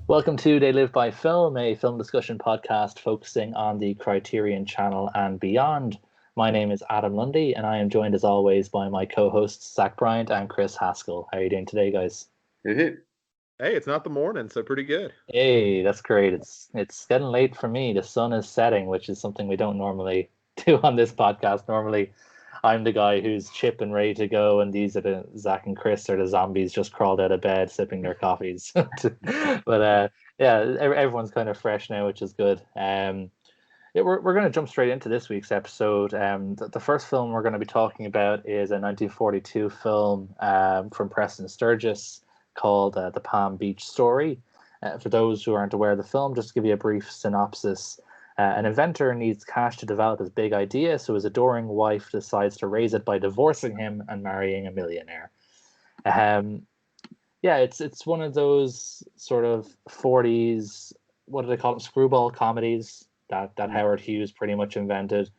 Welcome to They Live by Film, a film discussion podcast focusing on the Criterion Channel and beyond. My name is Adam Lundy, and I am joined as always by my co-hosts Zach Bryant and Chris Haskell. How are you doing today, guys? Hey, Hey, it's not the morning, so pretty good. Hey, that's great. It's getting late for me. The sun is setting, which is something we don't normally do on this podcast. Normally, I'm the guy who's chip and ready to go, and these are the Zach and Chris are the zombies just crawled out of bed, sipping their coffees. But yeah, everyone's kind of fresh now, which is good. Yeah, we're going to jump straight into this week's episode. The first film we're going to be talking about is a 1942 film from Preston Sturges called The Palm Beach Story. For those who aren't aware of the film, just to give you a brief synopsis, an inventor needs cash to develop his big idea, so his adoring wife decides to raise it by divorcing him and marrying a millionaire. Yeah, it's one of those sort of 40s, what do they call them, screwball comedies that Howard Hughes pretty much invented.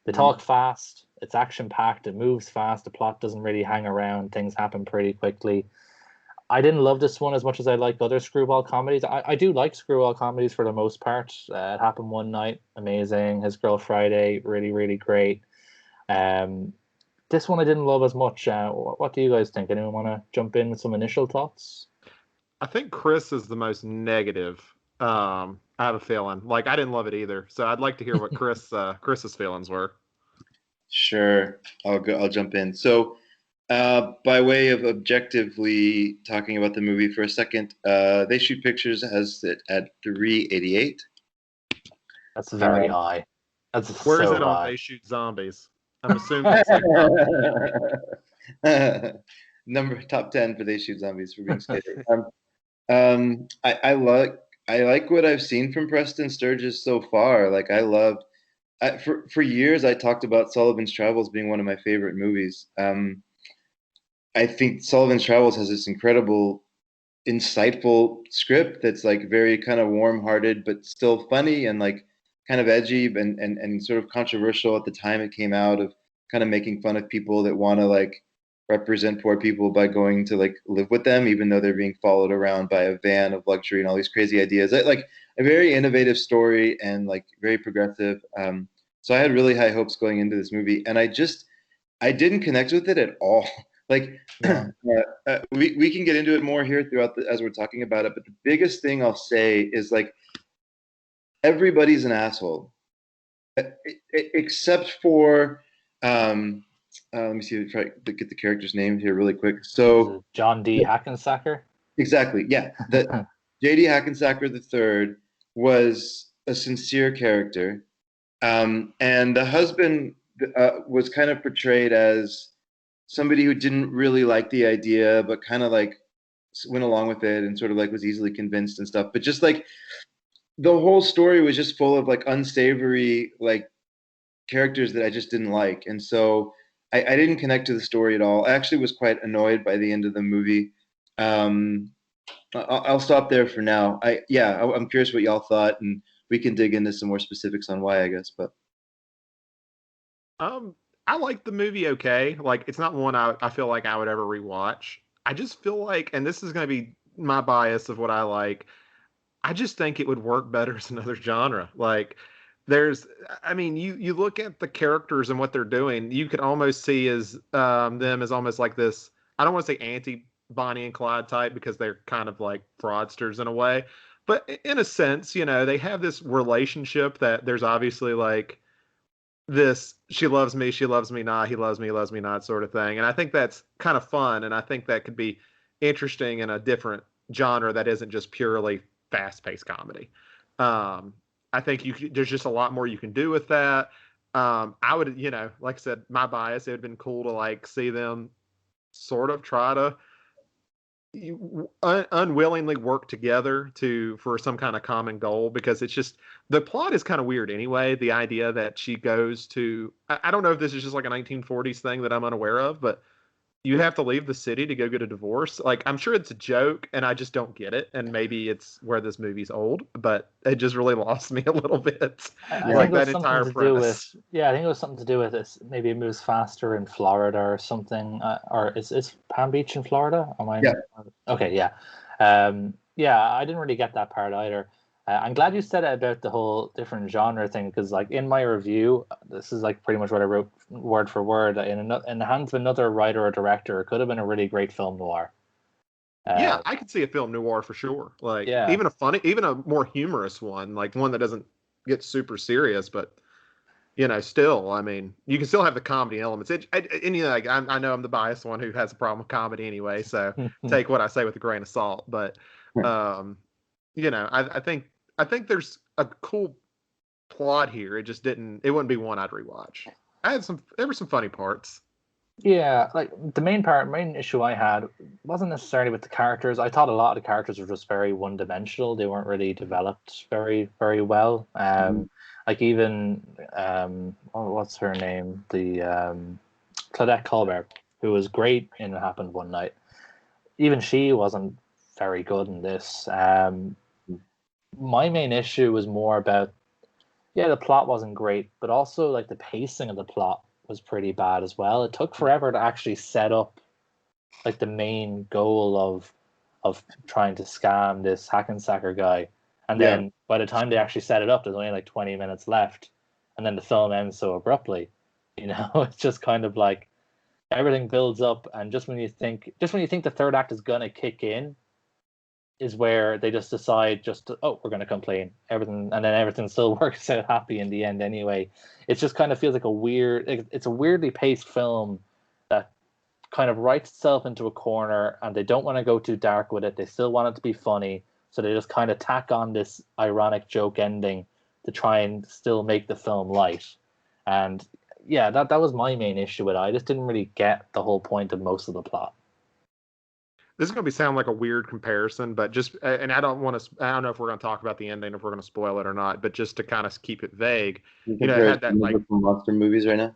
They talk fast, it's action-packed, it moves fast, the plot doesn't really hang around, things happen pretty quickly. I didn't love this one as much as I like other screwball comedies. I do like screwball comedies for the most part. It Happened One Night, amazing. His Girl Friday, really, really great. This one I didn't love as much. What do you guys think? Anyone want to jump in with some initial thoughts? I think Chris is the most negative. I have a feeling. Like I didn't love it either, so I'd like to hear what Chris's feelings were. sure. I'll jump in. So, by way of objectively talking about the movie for a second, They Shoot Pictures has it at 388. That's very high. That's Where is so it on high. They Shoot Zombies? I'm assuming it's like Number top 10 for They Shoot Zombies for being skater. I like what I've seen from Preston Sturges so far. Like for years I talked about Sullivan's Travels being one of my favorite movies. I think Sullivan's Travels has this incredible, insightful script that's like very kind of warm-hearted, but still funny and like kind of edgy and sort of controversial at the time it came out, of kind of making fun of people that want to like represent poor people by going to like live with them, even though they're being followed around by a van of luxury and all these crazy ideas. Like a very innovative story and like very progressive. So I had really high hopes going into this movie, and I didn't connect with it at all. Like Yeah. we can get into it more here throughout as we're talking about it, but the biggest thing I'll say is like everybody's an asshole, except for let me see if I get the character's name here really quick. So John D. Hackensacker. exactly, yeah, that J.D. Hackensacker III was a sincere character, and the husband was kind of portrayed as somebody who didn't really like the idea, but kind of like went along with it and sort of like was easily convinced and stuff. But just like the whole story was just full of like unsavory like characters that I just didn't like, and so I didn't connect to the story at all. I actually was quite annoyed by the end of the movie. Um, I'll stop there for now. I'm curious what y'all thought, and we can dig into some more specifics on why, I guess. But I like the movie okay. Like it's not one I feel like I would ever rewatch. I just feel like, and this is going to be my bias of what I like, I just think it would work better as another genre. Like I mean, you look at the characters and what they're doing, you could almost see as them as almost like this. I don't want to say anti Bonnie and Clyde type because they're kind of like fraudsters in a way, but in a sense, they have this relationship that there's obviously like this she loves me not, he loves me not sort of thing, and I think that's kind of fun, and I think that could be interesting in a different genre that isn't just purely fast-paced comedy. I think there's just a lot more you can do with that. I would, like I said, my bias, it would have been cool to like see them sort of try to unwillingly work together for some kind of common goal, because it's just the plot is kind of weird anyway. The idea that she goes to, I don't know if this is just like a 1940s thing that I'm unaware of, but you have to leave the city to go get a divorce. Like, I'm sure it's a joke and I just don't get it. And maybe it's where this movie's old, but it just really lost me a little bit. I Like think it was that something entire to do premise. with, yeah, I think it was something to do with this. Maybe it moves faster in Florida or something. Or is Palm Beach in Florida? Am I? yeah, Okay, yeah. Um, Yeah, I didn't really get that part either. I'm glad you said it about the whole different genre thing because, like, in my review, this is like pretty much what I wrote word for word. In the hands of another writer or director, it could have been a really great film noir. Yeah, Uh, I could see a film noir for sure. Like yeah, even a more humorous one, like one that doesn't get super serious, but still, I mean, you can still have the comedy elements. And like I know I'm the biased one who has a problem with comedy anyway, so take what I say with a grain of salt. But um, I think there's a cool plot here. It wouldn't be one I'd rewatch. There were some funny parts. yeah. Like the main issue I had wasn't necessarily with the characters. I thought a lot of the characters were just very one-dimensional. They weren't really developed very, very well. Like even what's her name? The Claudette Colbert, who was great in It Happened One Night. Even she wasn't very good in this. My main issue was more about, yeah, the plot wasn't great, but also like the pacing of the plot was pretty bad as well. It took forever to actually set up like the main goal of trying to scam this Hackensacker guy. And Yeah. then by the time they actually set it up, there's only like 20 minutes left. And then the film ends so abruptly. It's just kind of like everything builds up, and just when you think the third act is gonna kick in, is where they just decide we're gonna complain everything, and then everything still works out happy in the end anyway. It just kind of feels like it's a weirdly paced film that kind of writes itself into a corner, and they don't want to go too dark with it. They still want it to be funny, so they just kind of tack on this ironic joke ending to try and still make the film light. And yeah, that was my main issue with it. I just didn't really get the whole point of most of the plot. This is going to sound like a weird comparison, but and I don't know if we're going to talk about the ending, if we're going to spoil it or not, but just to kind of keep it vague, it had that like monster movies right now.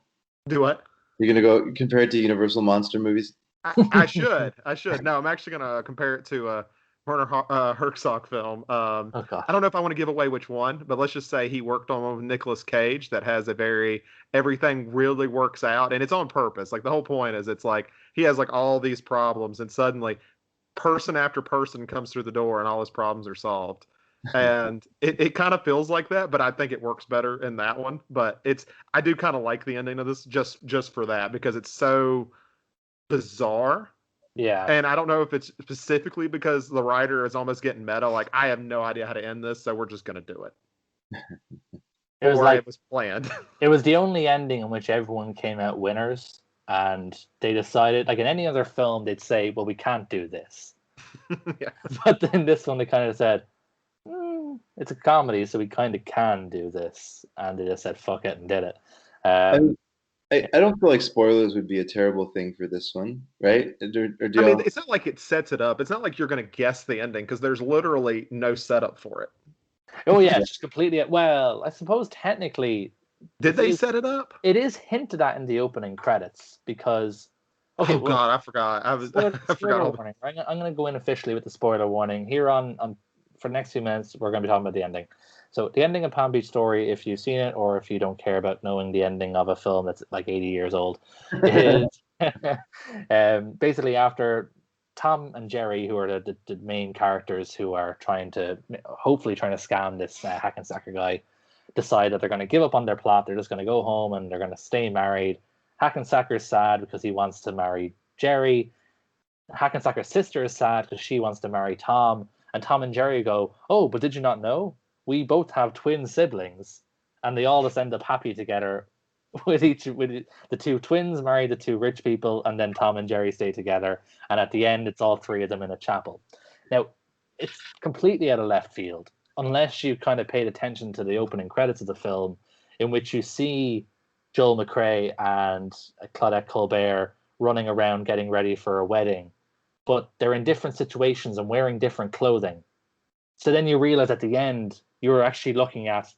Do what? You're going to go compare it to Universal monster movies? I should. No, I'm actually going to compare it to a Werner Herzog film. I don't know if I want to give away which one, but let's just say he worked on one with Nicolas Cage that has everything really works out, and it's on purpose. Like the whole point is it's like he has like all these problems, and suddenly person after person comes through the door and all his problems are solved. And it kind of feels like that, but I think it works better in that one. But I do kind of like the ending of this just for that, because it's so bizarre. Yeah. And I don't know if it's specifically because the writer is almost getting meta, like I have no idea how to end this, so we're just gonna do it. It was planned. It was the only ending in which everyone came out winners, and they decided, like in any other film, they'd say, well, we can't do this. Yeah. But then this one, they kind of said, it's a comedy, so we kind of can do this. And they just said, fuck it, and did it. I don't feel like spoilers would be a terrible thing for this one, right? It's not like it sets it up. It's not like you're going to guess the ending, because there's literally no setup for it. Oh, yeah, it's just completely... Well, I suppose technically... Did they set it up? It is hinted at in the opening credits, because... Okay, God, I forgot. I forgot. Warning. I'm going to go in officially with the spoiler warning. Here on for the next few minutes, we're going to be talking about the ending. So the ending of Palm Beach Story, if you've seen it or if you don't care about knowing the ending of a film that's like 80 years old, is basically after Tom and Jerry, who are the main characters who are hopefully trying to scam this Hackensacker guy, decide that they're going to give up on their plot. They're just going to go home and they're going to stay married. Hackensacker's sad because he wants to marry Jerry. Hackensacker's sister is sad because she wants to marry Tom. And Tom and Jerry go, oh, but did you not know? We both have twin siblings. And they all just end up happy together with the two twins marry the two rich people, and then Tom and Jerry stay together. And at the end, it's all three of them in a chapel. Now, it's completely out of left field, unless you kind of paid attention to the opening credits of the film, in which you see Joel McCrea and Claudette Colbert running around getting ready for a wedding, but they're in different situations and wearing different clothing. So then you realize at the end, you were actually looking at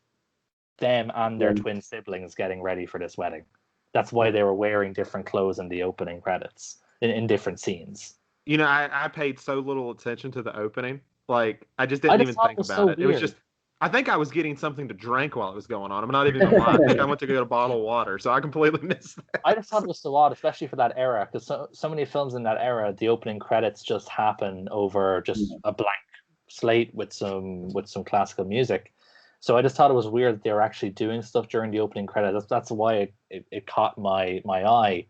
them and their twin siblings getting ready for this wedding. That's why they were wearing different clothes in the opening credits in different scenes. I paid so little attention to the opening. Like, I just didn't even think about it. It was just, I think I was getting something to drink while it was going on. I'm not even gonna lie. I think I went to get a bottle of water, so I completely missed that. I just thought it was so odd, especially for that era, because so many films in that era, the opening credits just happen over just a blank slate with some classical music. So I just thought it was weird that they were actually doing stuff during the opening credits. That's why it caught my eye.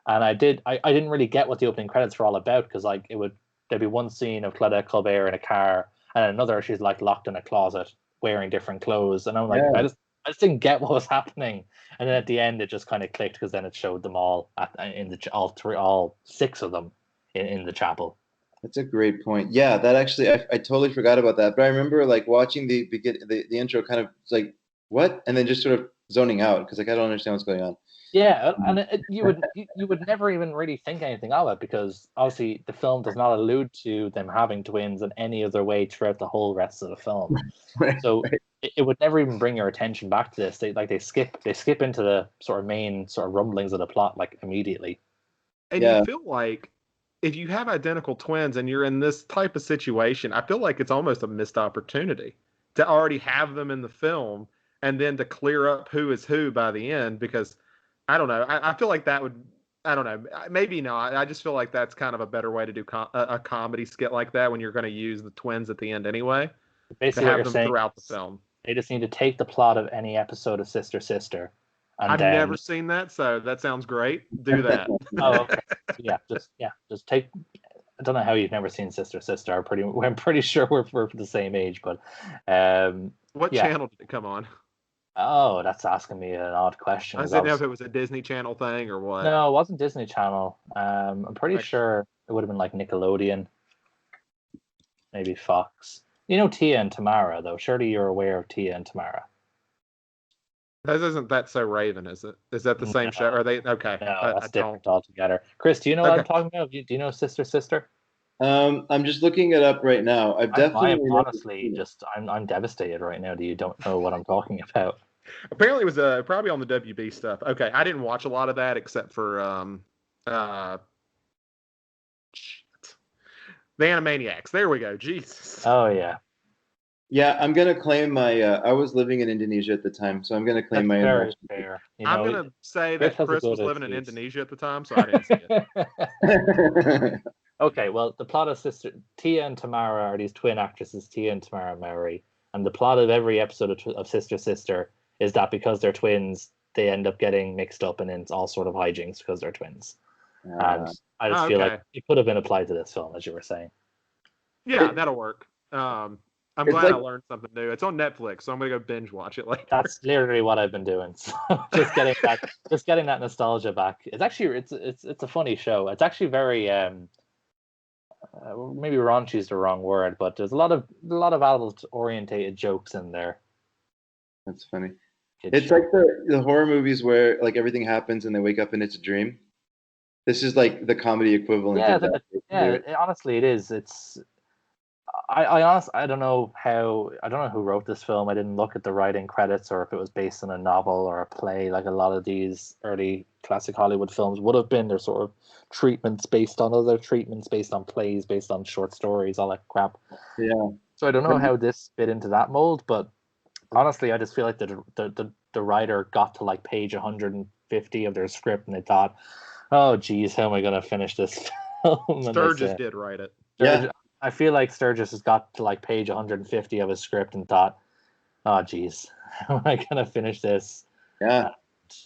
And I didn't really get what the opening credits were all about, because like there'd be one scene of Claudette Colbert in a car, and another she's like locked in a closet wearing different clothes, and I'm like, Yeah. I just didn't get what was happening. And then at the end, it just kind of clicked, because then it showed them all all six of them in the chapel. That's a great point. Yeah, that actually, I totally forgot about that. But I remember like watching the intro, kind of like what, and then just sort of zoning out because like I don't understand what's going on. Yeah, and you would never even really think anything of it, because obviously the film does not allude to them having twins in any other way throughout the whole rest of the film. Right, So right. it would never even bring your attention back to this. They skip into the sort of main sort of rumblings of the plot like immediately. And Yeah. you feel like if you have identical twins and you're in this type of situation, I feel like it's almost a missed opportunity to already have them in the film and then to clear up who is who by the end. Because I don't know, I feel like that would, I don't know, maybe not. I just feel like that's kind of a better way to do a comedy skit like that, when you're going to use the twins at the end anyway, to Basically, what have you're them saying throughout the is film. they just need to take the plot of any episode of Sister Sister, and I've then never seen that, so that sounds great. Do that. oh, okay. Just take. I don't know how you've never seen Sister Sister. I'm pretty sure we're the same age, but What yeah. channel did it come on? Oh, that's asking me an odd question. I didn't know if it was a Disney Channel thing or what. No, it wasn't Disney Channel. I'm pretty Okay. sure it would have been like Nickelodeon, maybe Fox. You know Tia and Tamara, though. Surely you're aware of Tia and Tamara. That isn't That So Raven, is it? Is that the same show? Are they okay? No, I that's don't. different altogether. Chris, do you know what I'm Okay. talking about? Do you know Sister Sister? I'm just looking it up right now. I've definitely I'm never honestly seen it. just I'm devastated right now that you don't know what I'm talking about. Apparently, it was probably on the WB stuff. Okay, I didn't watch a lot of that except for shit. The Animaniacs. There we go. Jesus. Oh yeah, Yeah, I'm gonna claim my. I was living in Indonesia at the time, so I'm gonna claim that's my very interaction. fair. You I'm know, gonna say Chris that has a Chris good was living in excuse. Indonesia at the time, so I didn't see it. Okay, well, the plot of Tia and Tamara are these twin actresses, Tia and Tamara Mowry, and the plot of every episode of Sister Sister is that because they're twins, they end up getting mixed up and in all sort of hijinks because they're twins. And I just feel like it could have been applied to this film, as you were saying. Yeah, that'll work. I'm It's glad like- I learned something new. It's on Netflix, so I'm gonna go binge watch it later. That's literally what I've been doing. So just getting that nostalgia back. It's actually it's a funny show. It's actually very maybe raunchy is the wrong word, but there's a lot of adult orientated jokes in there. That's funny. Kid It's show. like the horror movies where like everything happens and they wake up and it's a dream. This is like the comedy equivalent Yeah, of that. honestly, it is. It's I honestly I don't know who wrote this film. I didn't look at the writing credits or if it was based on a novel or a play, like a lot of these early classic Hollywood films would have been. They're sort of treatments based on other treatments, based on plays, based on short stories, all that crap. Yeah. So I don't know how this fit into that mold, but honestly, I just feel like the writer got to like page 150 of their script and they thought, oh geez, how am I going to finish this film? Sturgis did write it. Yeah. I feel like Sturgis has got to like page 150 of his script and thought, oh geez, how am I going to finish this? Yeah.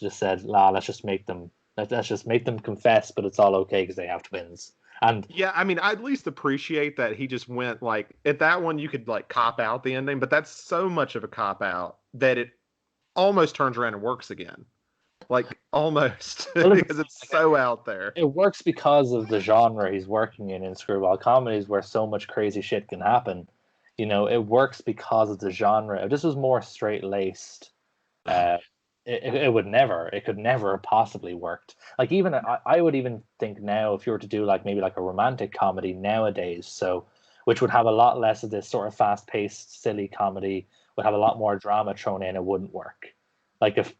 Just said, let's just make them confess, but it's all okay because they have twins. And yeah, I mean, I at least appreciate that he just went like at that one you could like cop out the ending, but that's so much of a cop out that it almost turns around and works again. Like almost because it's so out there. It works because of the genre he's working in screwball comedies where so much crazy shit can happen. You know, it works because of the genre. If this was more straight laced, it could never have possibly worked. Like even I would even think now if you were to do like maybe like a romantic comedy nowadays, so which would have a lot less of this sort of fast paced silly comedy, would have a lot more drama thrown in, it wouldn't work. Like if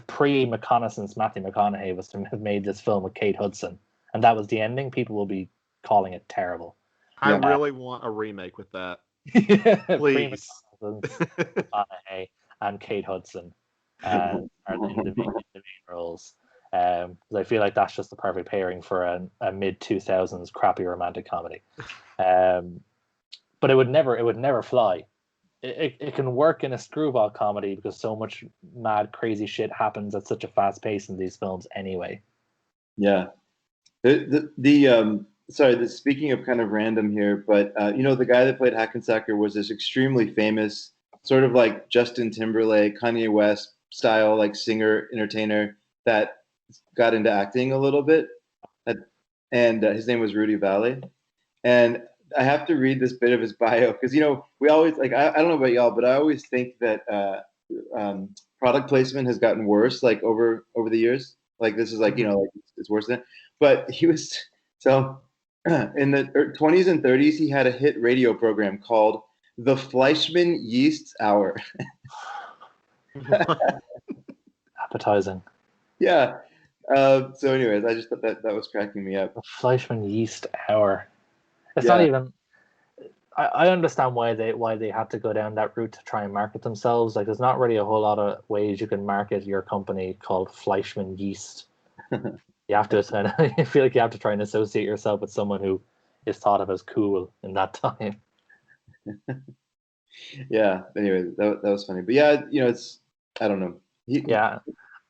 pre-McConaissance Matthew McConaughey was to have made this film with Kate Hudson and that was the ending, people will be calling it terrible. I really want a remake with that. Please. McConaughey and Kate Hudson are in the main roles. Because I feel like that's just the perfect pairing for a mid-2000s crappy romantic comedy. But but it would never fly. It can work in a screwball comedy because so much mad, crazy shit happens at such a fast pace in these films anyway. Yeah. Speaking of kind of random here, but the guy that played Hackensacker was this extremely famous, sort of like Justin Timberlake, Kanye West style, like singer entertainer that got into acting a little bit, and his name was Rudy Valley. And I have to read this bit of his bio because we always like I don't know about y'all, but I always think that product placement has gotten worse like over the years. Like this is like like it's worse than. But he was so in the 20s and 30s he had a hit radio program called the Fleischmann Yeast Hour. Appetizing. Yeah. So anyways, I just thought that was cracking me up. The Fleischmann Yeast Hour. It's Yeah. not even. I understand why they had to go down that route to try and market themselves. Like, there's not really a whole lot of ways you can market your company called Fleischmann Yeast. You have to I feel like you have to try and associate yourself with someone who is thought of as cool in that time. Yeah. Anyway, that was funny, but yeah, it's I don't know. Yeah,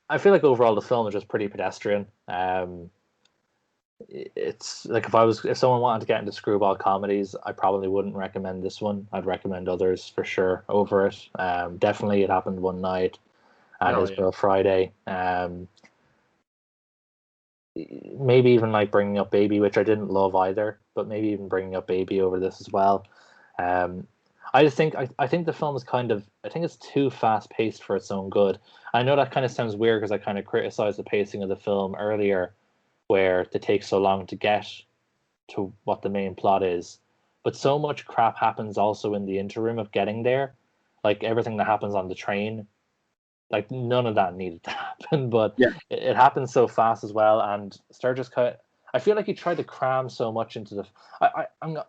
I feel like overall the film is just pretty pedestrian. It's like if someone wanted to get into screwball comedies, I probably wouldn't recommend this one. I'd recommend others for sure over it. Definitely It Happened One Night and His Girl Friday. Maybe even like Bringing Up Baby, which I didn't love either, but maybe even Bringing Up Baby over this as well. I just think I think the film is I think it's too fast paced for its own good. I know that kind of sounds weird because I kind of criticized the pacing of the film earlier, where they take so long to get to what the main plot is. But so much crap happens also in the interim of getting there. Like everything that happens on the train, like none of that needed to happen, but yeah. it happens so fast as well. And Sturges I feel like he tried to cram so much into the.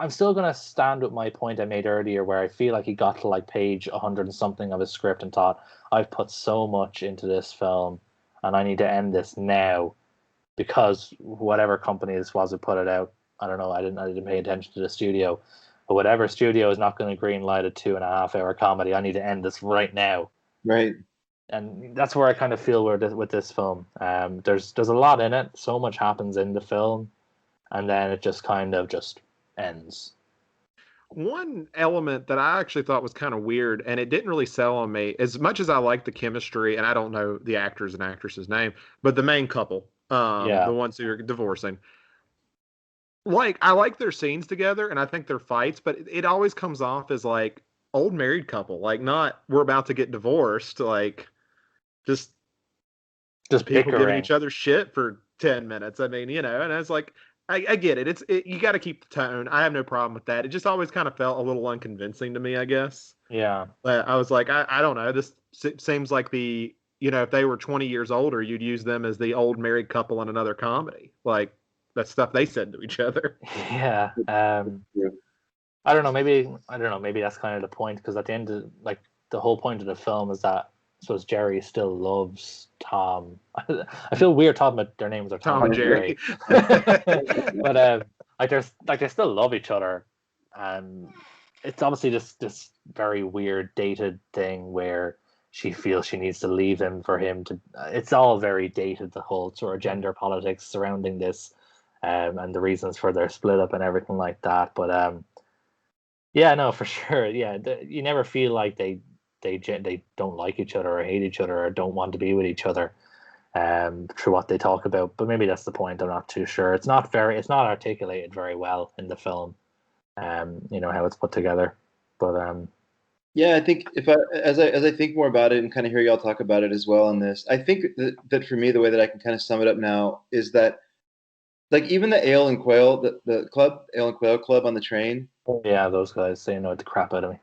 I'm still gonna stand with my point I made earlier, where I feel like he got to like page 100 and something of his script and thought, I've put so much into this film, and I need to end this now, because whatever company this was that put it out, I don't know, I didn't pay attention to the studio, but whatever studio is not going to green light a 2.5 hour comedy, I need to end this right now. Right. And that's where I kind of feel with this film. There's a lot in it. So much happens in the film, and then it just kind of just ends. One element that I actually thought was kind of weird, and it didn't really sell on me, as much as I like the chemistry, and I don't know the actors and actresses' name, but the main couple, the ones who are divorcing. Like, I like their scenes together, and I think their fights, but it always comes off as like old married couple, like not we're about to get divorced, like just people bickering. giving each other shit for 10 minutes. I mean, and it's like, I get it. You got to keep the tone. I have no problem with that. It just always kind of felt a little unconvincing to me, I guess. Yeah. But I was like, I don't know. This seems like if they were 20 years older, you'd use them as the old married couple in another comedy. Like, that's stuff they said to each other. Yeah. I don't know. Maybe that's kind of the point, because at the end of, like, the whole point of the film is that I suppose Jerry still loves Tom. I feel weird talking about their names are Tom and Jerry. But they still love each other, and it's obviously this very weird dated thing where she feels she needs to leave him for him to. It's all very dated, the whole sort of gender politics surrounding this, and the reasons for their split up and everything like that. But yeah, no, for sure. Yeah, you never feel like they don't like each other or hate each other or don't want to be with each other, through what they talk about. But maybe that's the point. I'm not too sure. It's not articulated very well in the film. How it's put together. But yeah, I think as I think more about it and kind of hear y'all talk about it as well on this, I think that for me, the way that I can kind of sum it up now is that, like, even the Ale and Quail, the club, Ale and Quail Club on the train. Yeah, those guys, they annoyed the crap out of me.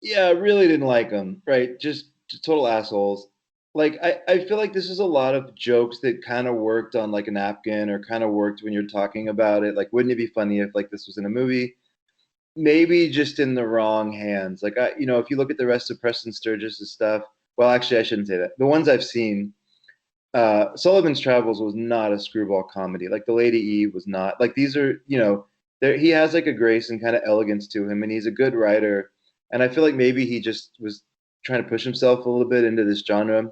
Yeah, I really didn't like them. Right, just total assholes. Like, I feel like this is a lot of jokes that kind of worked on like a napkin, or kind of worked when you're talking about it. Like, wouldn't it be funny if like this was in a movie? Maybe just in the wrong hands. Like, if you look at the rest of Preston Sturges' stuff, well, actually, I shouldn't say that. The ones I've seen, Sullivan's Travels was not a screwball comedy. Like, The Lady Eve was not. Like, these are, he has like a grace and kind of elegance to him, and he's a good writer. And I feel like maybe he just was trying to push himself a little bit into this genre.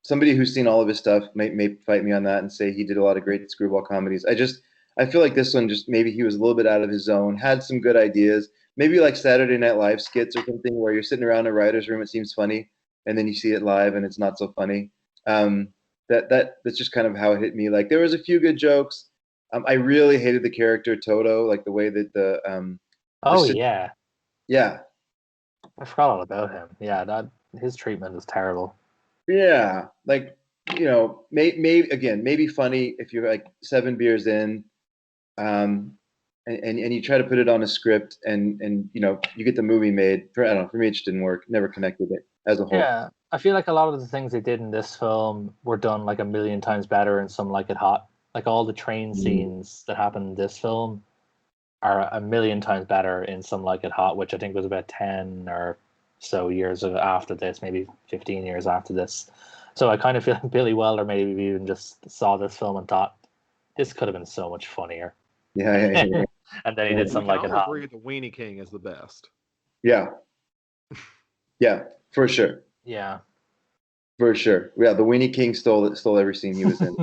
Somebody who's seen all of his stuff may fight me on that and say he did a lot of great screwball comedies. I feel like this one just maybe he was a little bit out of his zone, had some good ideas, maybe like Saturday Night Live skits or something where you're sitting around a writer's room, it seems funny, and then you see it live and it's not so funny. That's just kind of how it hit me. Like there was a few good jokes. I really hated the character Toto, like the way that Oh yeah, yeah, I forgot all about him. Yeah, that his treatment is terrible. yeah, like maybe funny if you're like 7 beers in, and you try to put it on a script and you get the movie made. I don't know. For me, it just didn't work. Never connected it as a whole. Yeah, I feel like a lot of the things they did in this film were done like a million times better in Some Like It Hot. Like all the train scenes that happen in this film are a million times better in Some Like It Hot, which I think was about 10 or so years after this, maybe 15 years after this. So I kind of feel like Billy Wilder maybe even just saw this film and thought, this could have been so much funnier. Yeah. And then he did Some Like It Hot. Agree the Weenie King is the best. Yeah, for sure. Yeah. For sure. Yeah, the Weenie King stole every scene he was in.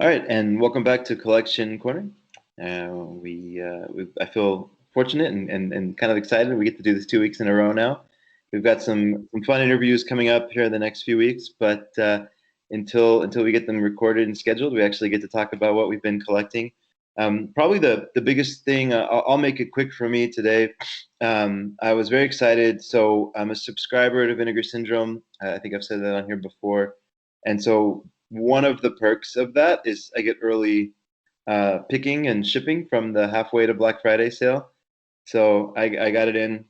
All right, and welcome back to Collection Corner. I feel fortunate and kind of excited. We get to do this 2 weeks in a row now. We've got some fun interviews coming up here in the next few weeks, but until we get them recorded and scheduled, we actually get to talk about what we've been collecting. Probably the biggest thing, I'll make it quick for me today. I was very excited. So I'm a subscriber to Vinegar Syndrome. I think I've said that on here before. And so one of the perks of that is I get early picking and shipping from the halfway to Black Friday sale. So I got it in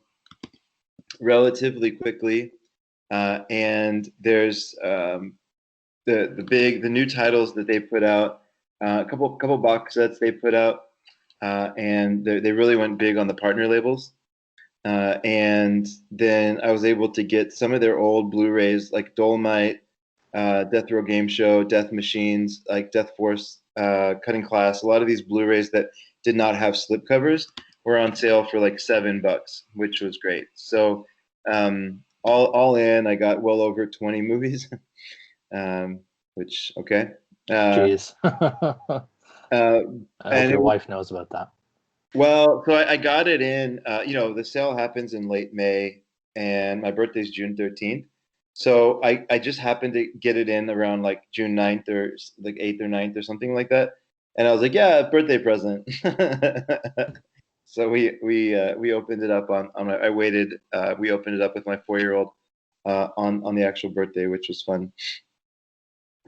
relatively quickly. And there's the new titles that they put out, a couple box sets they put out, and they really went big on the partner labels. And then I was able to get some of their old Blu-rays like Dolomite, Death Row Game Show, Death Machines, like Death Force, Cutting Class. A lot of these Blu-rays that did not have slipcovers were on sale for like $7, which was great. So all in, I got well over 20 movies, which okay. Jeez. I hope your it, wife knows about that. Well, so I got it in. The sale happens in late May, and my birthday's June 13th. So I just happened to get it in around like June 9th or like 8th or 9th or something like that. And I was like, yeah, birthday present. So we opened it up on I waited. We opened it up with my 4-year-old on the actual birthday, which was fun.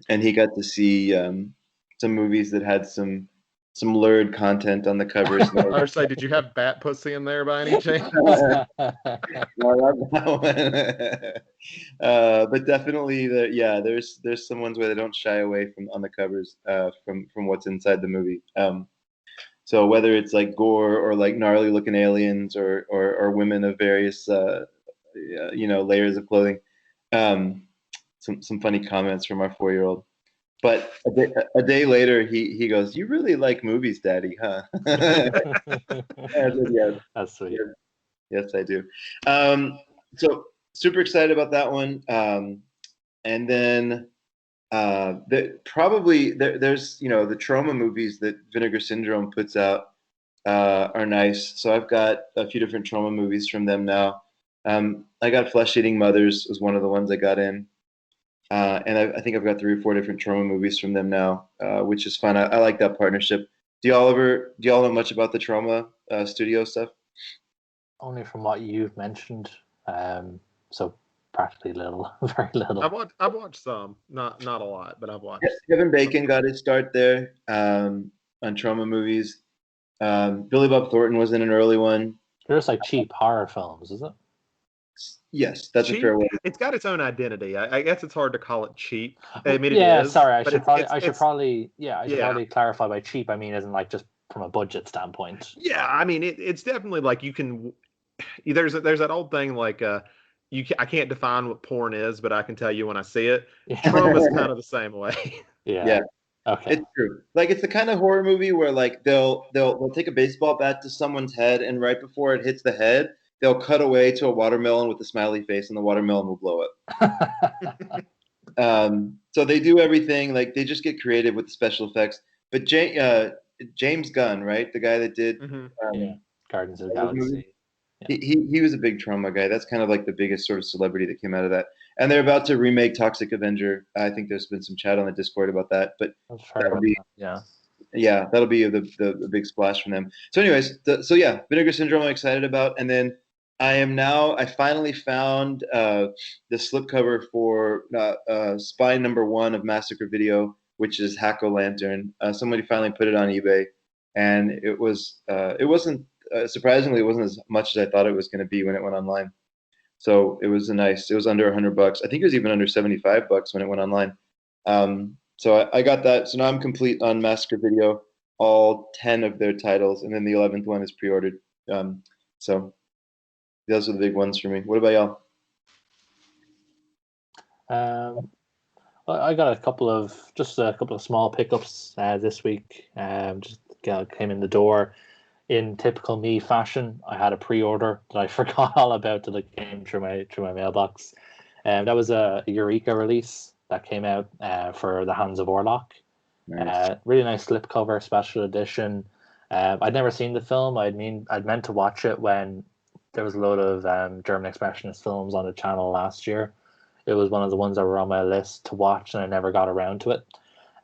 And he got to see some movies that had some lurid content on the covers. I was say, did you have bat pussy in there by any chance? No, not that one. But definitely, there's some ones where they don't shy away from on the covers from what's inside the movie. So whether it's like gore or like gnarly looking aliens or women of various layers of clothing, some funny comments from our 4-year-old. But a day later, he goes, "You really like movies, Daddy, huh?" I said, yes. That's sweet. Yes, I do. So super excited about that one. And then there's the Troma movies that Vinegar Syndrome puts out are nice. So I've got a few different Troma movies from them now. I got Flesh Eating Mothers was one of the ones I got in. And I think I've got 3 or 4 different Troma movies from them now, which is fun. I like that partnership. Do y'all know much about the Troma studio stuff? Only from what you've mentioned. So practically little, very little. I've watched some, not a lot, but I've watched. Kevin Bacon got his start there on Troma movies. Billy Bob Thornton was in an early one. They're just like cheap horror films, is it? Yes, that's cheap, a fair way. It's got its own identity. I guess it's hard to call it cheap. I mean, yeah, it is, sorry. I should probably clarify by cheap. I mean, isn't like just from a budget standpoint. Yeah, I mean, it's definitely like you can. There's that old thing like I can't define what porn is, but I can tell you when I see it. Troma is kind of the same way. Yeah. Okay. It's true. Like it's the kind of horror movie where like they'll take a baseball bat to someone's head, and right before it hits the head, they'll cut away to a watermelon with a smiley face, and the watermelon will blow up. So they do everything. Like they just get creative with the special effects. But James Gunn, right, the guy that did Hmm. Yeah. um, Guardians of the those movies, Galaxy. Yeah. he was a big trauma guy. That's kind of like the biggest sort of celebrity that came out of that. And they're about to remake Toxic Avenger. I think there's been some chat on the Discord about that, but I've heard that'll about be that. Yeah. yeah, that'll be the big splash from them. So, anyways, so yeah, Vinegar Syndrome I'm excited about, and then I finally found the slipcover for Spy Number One of Massacre Video, which is Hack O Lantern. Somebody finally put it on eBay, and it wasn't surprisingly it wasn't as much as I thought it was going to be when it went online. So it was under $100. I think it was even under $75 when it went online. So I got that. So now I'm complete on Massacre Video, all 10 of their titles, and then the 11th one is pre-ordered. So those are the big ones for me. What about y'all? Um, I got just a couple of small pickups this week. Just came in the door in typical me fashion. I had a pre-order that I forgot all about till it came through my mailbox. That was a Eureka release that came out for The Hands of Orlok. Nice. Really nice slipcover, special edition. I'd never seen the film. I'd meant to watch it when there was a load of German expressionist films on the channel last year. It was one of the ones that were on my list to watch, and I never got around to it.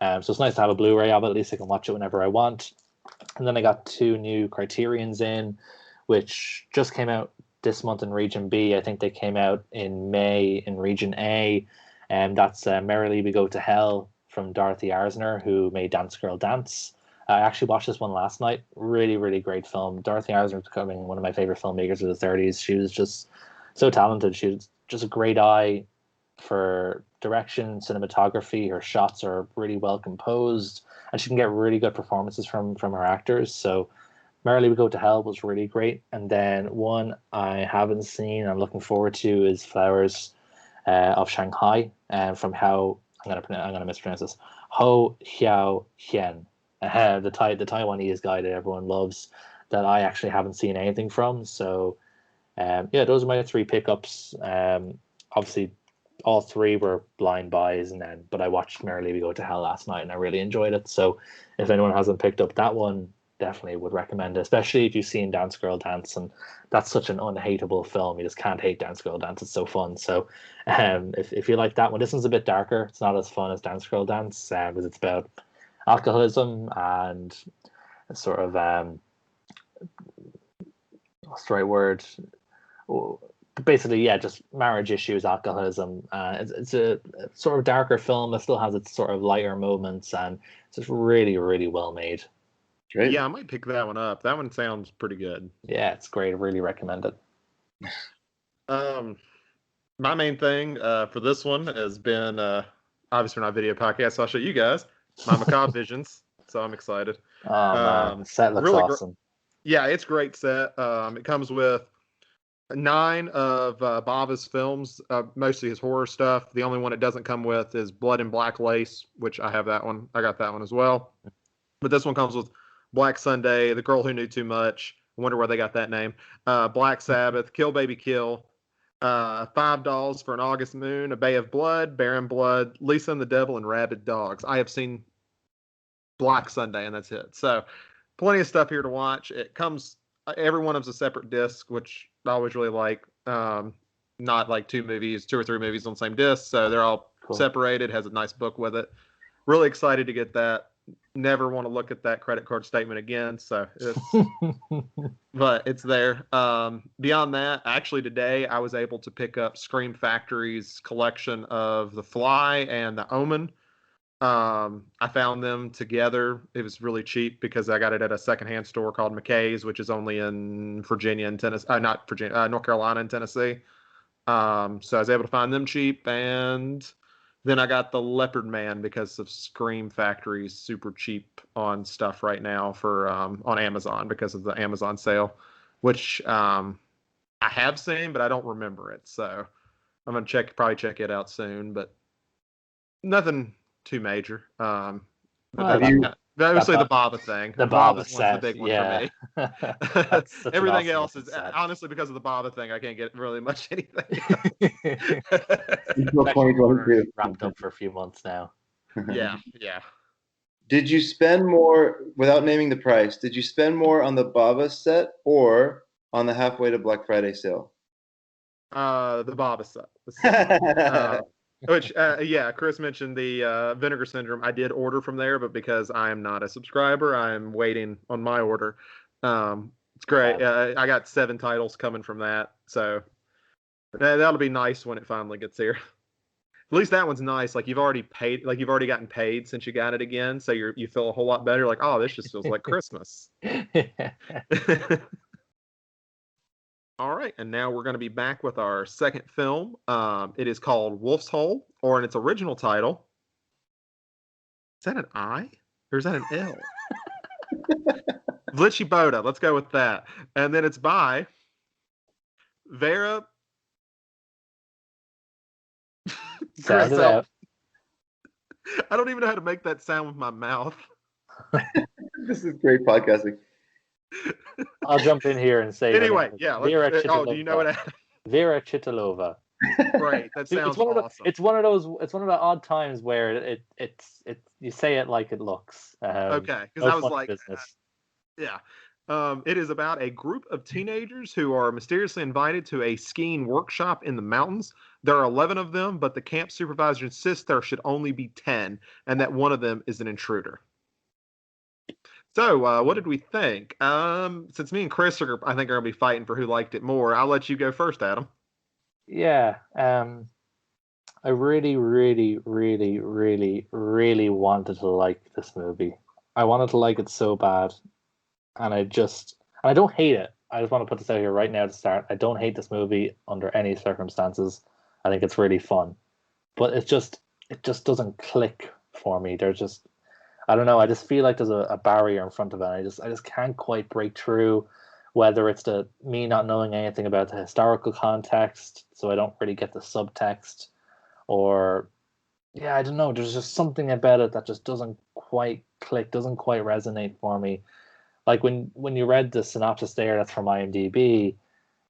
So it's nice to have a Blu-ray of it. At least I can watch it whenever I want. And then I got two new Criterions in, which just came out this month in Region B. I think they came out in May in Region A, and that's Merrily We Go to Hell from Dorothy Arzner, who made Dance Girl Dance. I actually watched this one last night. Really, really great film. Dorothy Arzner was becoming one of my favorite filmmakers of the 30s. She was just so talented. She was just a great eye for direction, cinematography. Her shots are really well composed, and she can get really good performances from her actors. So Merrily We Go to Hell was really great. And then one I haven't seen, I'm looking forward to, is Flowers of Shanghai, from how I'm gonna mispronounce this, Ho Xiao Hien, the Taiwanese guy that everyone loves, that I actually haven't seen anything from. So yeah, those are my three pickups. Obviously, all three were blind buys, but I watched Merrily We Go to Hell last night, and I really enjoyed it. So if anyone hasn't picked up that one, definitely would recommend it, especially if you've seen Dance Girl Dance, and that's such an unhateable film. You just can't hate Dance Girl Dance. It's so fun. So if you like that one, this one's a bit darker. It's not as fun as Dance Girl Dance, because it's about alcoholism and sort of what's the right word? Basically, yeah, just marriage issues, alcoholism. It's a sort of darker film that still has its sort of lighter moments, and it's just really, really well made. Great. Yeah, I might pick that one up. That one sounds pretty good. Yeah, it's great. I really recommend it. My main thing for this one has been obviously we're not video podcast, so I'll show you guys my Macabre Visions. So I'm excited. Oh man, the set looks really awesome. Yeah, it's great set. It comes with 9 of Bava's films, mostly his horror stuff. The only one it doesn't come with is Blood and Black Lace, which I have that one. I got that one as well. But this one comes with Black Sunday, The Girl Who Knew Too Much. I wonder where they got that name. Black Sabbath, Kill Baby Kill, Five Dolls for an August Moon, A Bay of Blood, Barren Blood, Lisa and the Devil, and Rabid Dogs. I have seen Black Sunday, and that's it. So plenty of stuff here to watch. It comes, every one of them's a separate disc, which I always really like. Not like 2 or 3 movies on the same disc. So they're all Cool. separated, has a nice book with it. Really excited to get that. Never want to look at that credit card statement again. So but it's there. Beyond that, actually today I was able to pick up Scream Factory's collection of The Fly and The Omen. I found them together. It was really cheap because I got it at a secondhand store called McKay's, which is only in Virginia and Tennessee, not Virginia, North Carolina and Tennessee. So I was able to find them cheap, and then I got the Leopard Man because of Scream Factory's super cheap on stuff right now for on Amazon because of the Amazon sale, which I have seen, but I don't remember it. So I'm gonna probably check it out soon, but nothing too major. But Well, obviously the Baba thing. The Baba Baba one's the set, big one yeah. for me. That's such an Everything awesome else looking is set. honestly because of the Baba thing. I can't get really much anything. Until 2022. Wrapped up for a few months now. Yeah. Did you spend more, without naming the price, did you spend more on the Baba set or on the halfway to Black Friday sale? The Baba set. Which, yeah, Chris mentioned the Vinegar Syndrome. I did order from there, but because I am not a subscriber, I'm waiting on my order. It's great. I got 7 titles coming from that, so that'll be nice when it finally gets here. At least that one's nice. Like you've already paid, like you've already gotten paid since you got it again, so you feel a whole lot better. Like, oh, this just feels like Christmas. All right, and now we're going to be back with our second film. It is called Wolf's Hole, or in its original title, is that an I or is that an L? Vlichiboda, let's go with that. And then it's by Vera. Sound it out. I don't even know how to make that sound with my mouth. This is great podcasting. I'll jump in here and say anyway, yeah. Vera Chittilova. Do you know it? Vera Chittilova. Great, that sounds awesome. It's one of the odd times where it's you say it like it looks. Okay, because I was like, yeah. It is about a group of teenagers who are mysteriously invited to a skiing workshop in the mountains. There are 11 of them, but the camp supervisor insists there should only be 10, and that one of them is an intruder. So, what did we think? Since me and Chris are going to be fighting for who liked it more, I'll let you go first, Adam. Yeah. I really, really, really, really, really wanted to like this movie. I wanted to like it so bad. And I don't hate it. I just want to put this out here right now to start. I don't hate this movie under any circumstances. I think it's really fun. But it just doesn't click for me. I don't know. I just feel like there's a barrier in front of it. I just can't quite break through, whether it's me not knowing anything about the historical context, so I don't really get the subtext, or I don't know. There's just something about it that just doesn't quite click, doesn't quite resonate for me. Like when you read the synopsis there, that's from IMDb,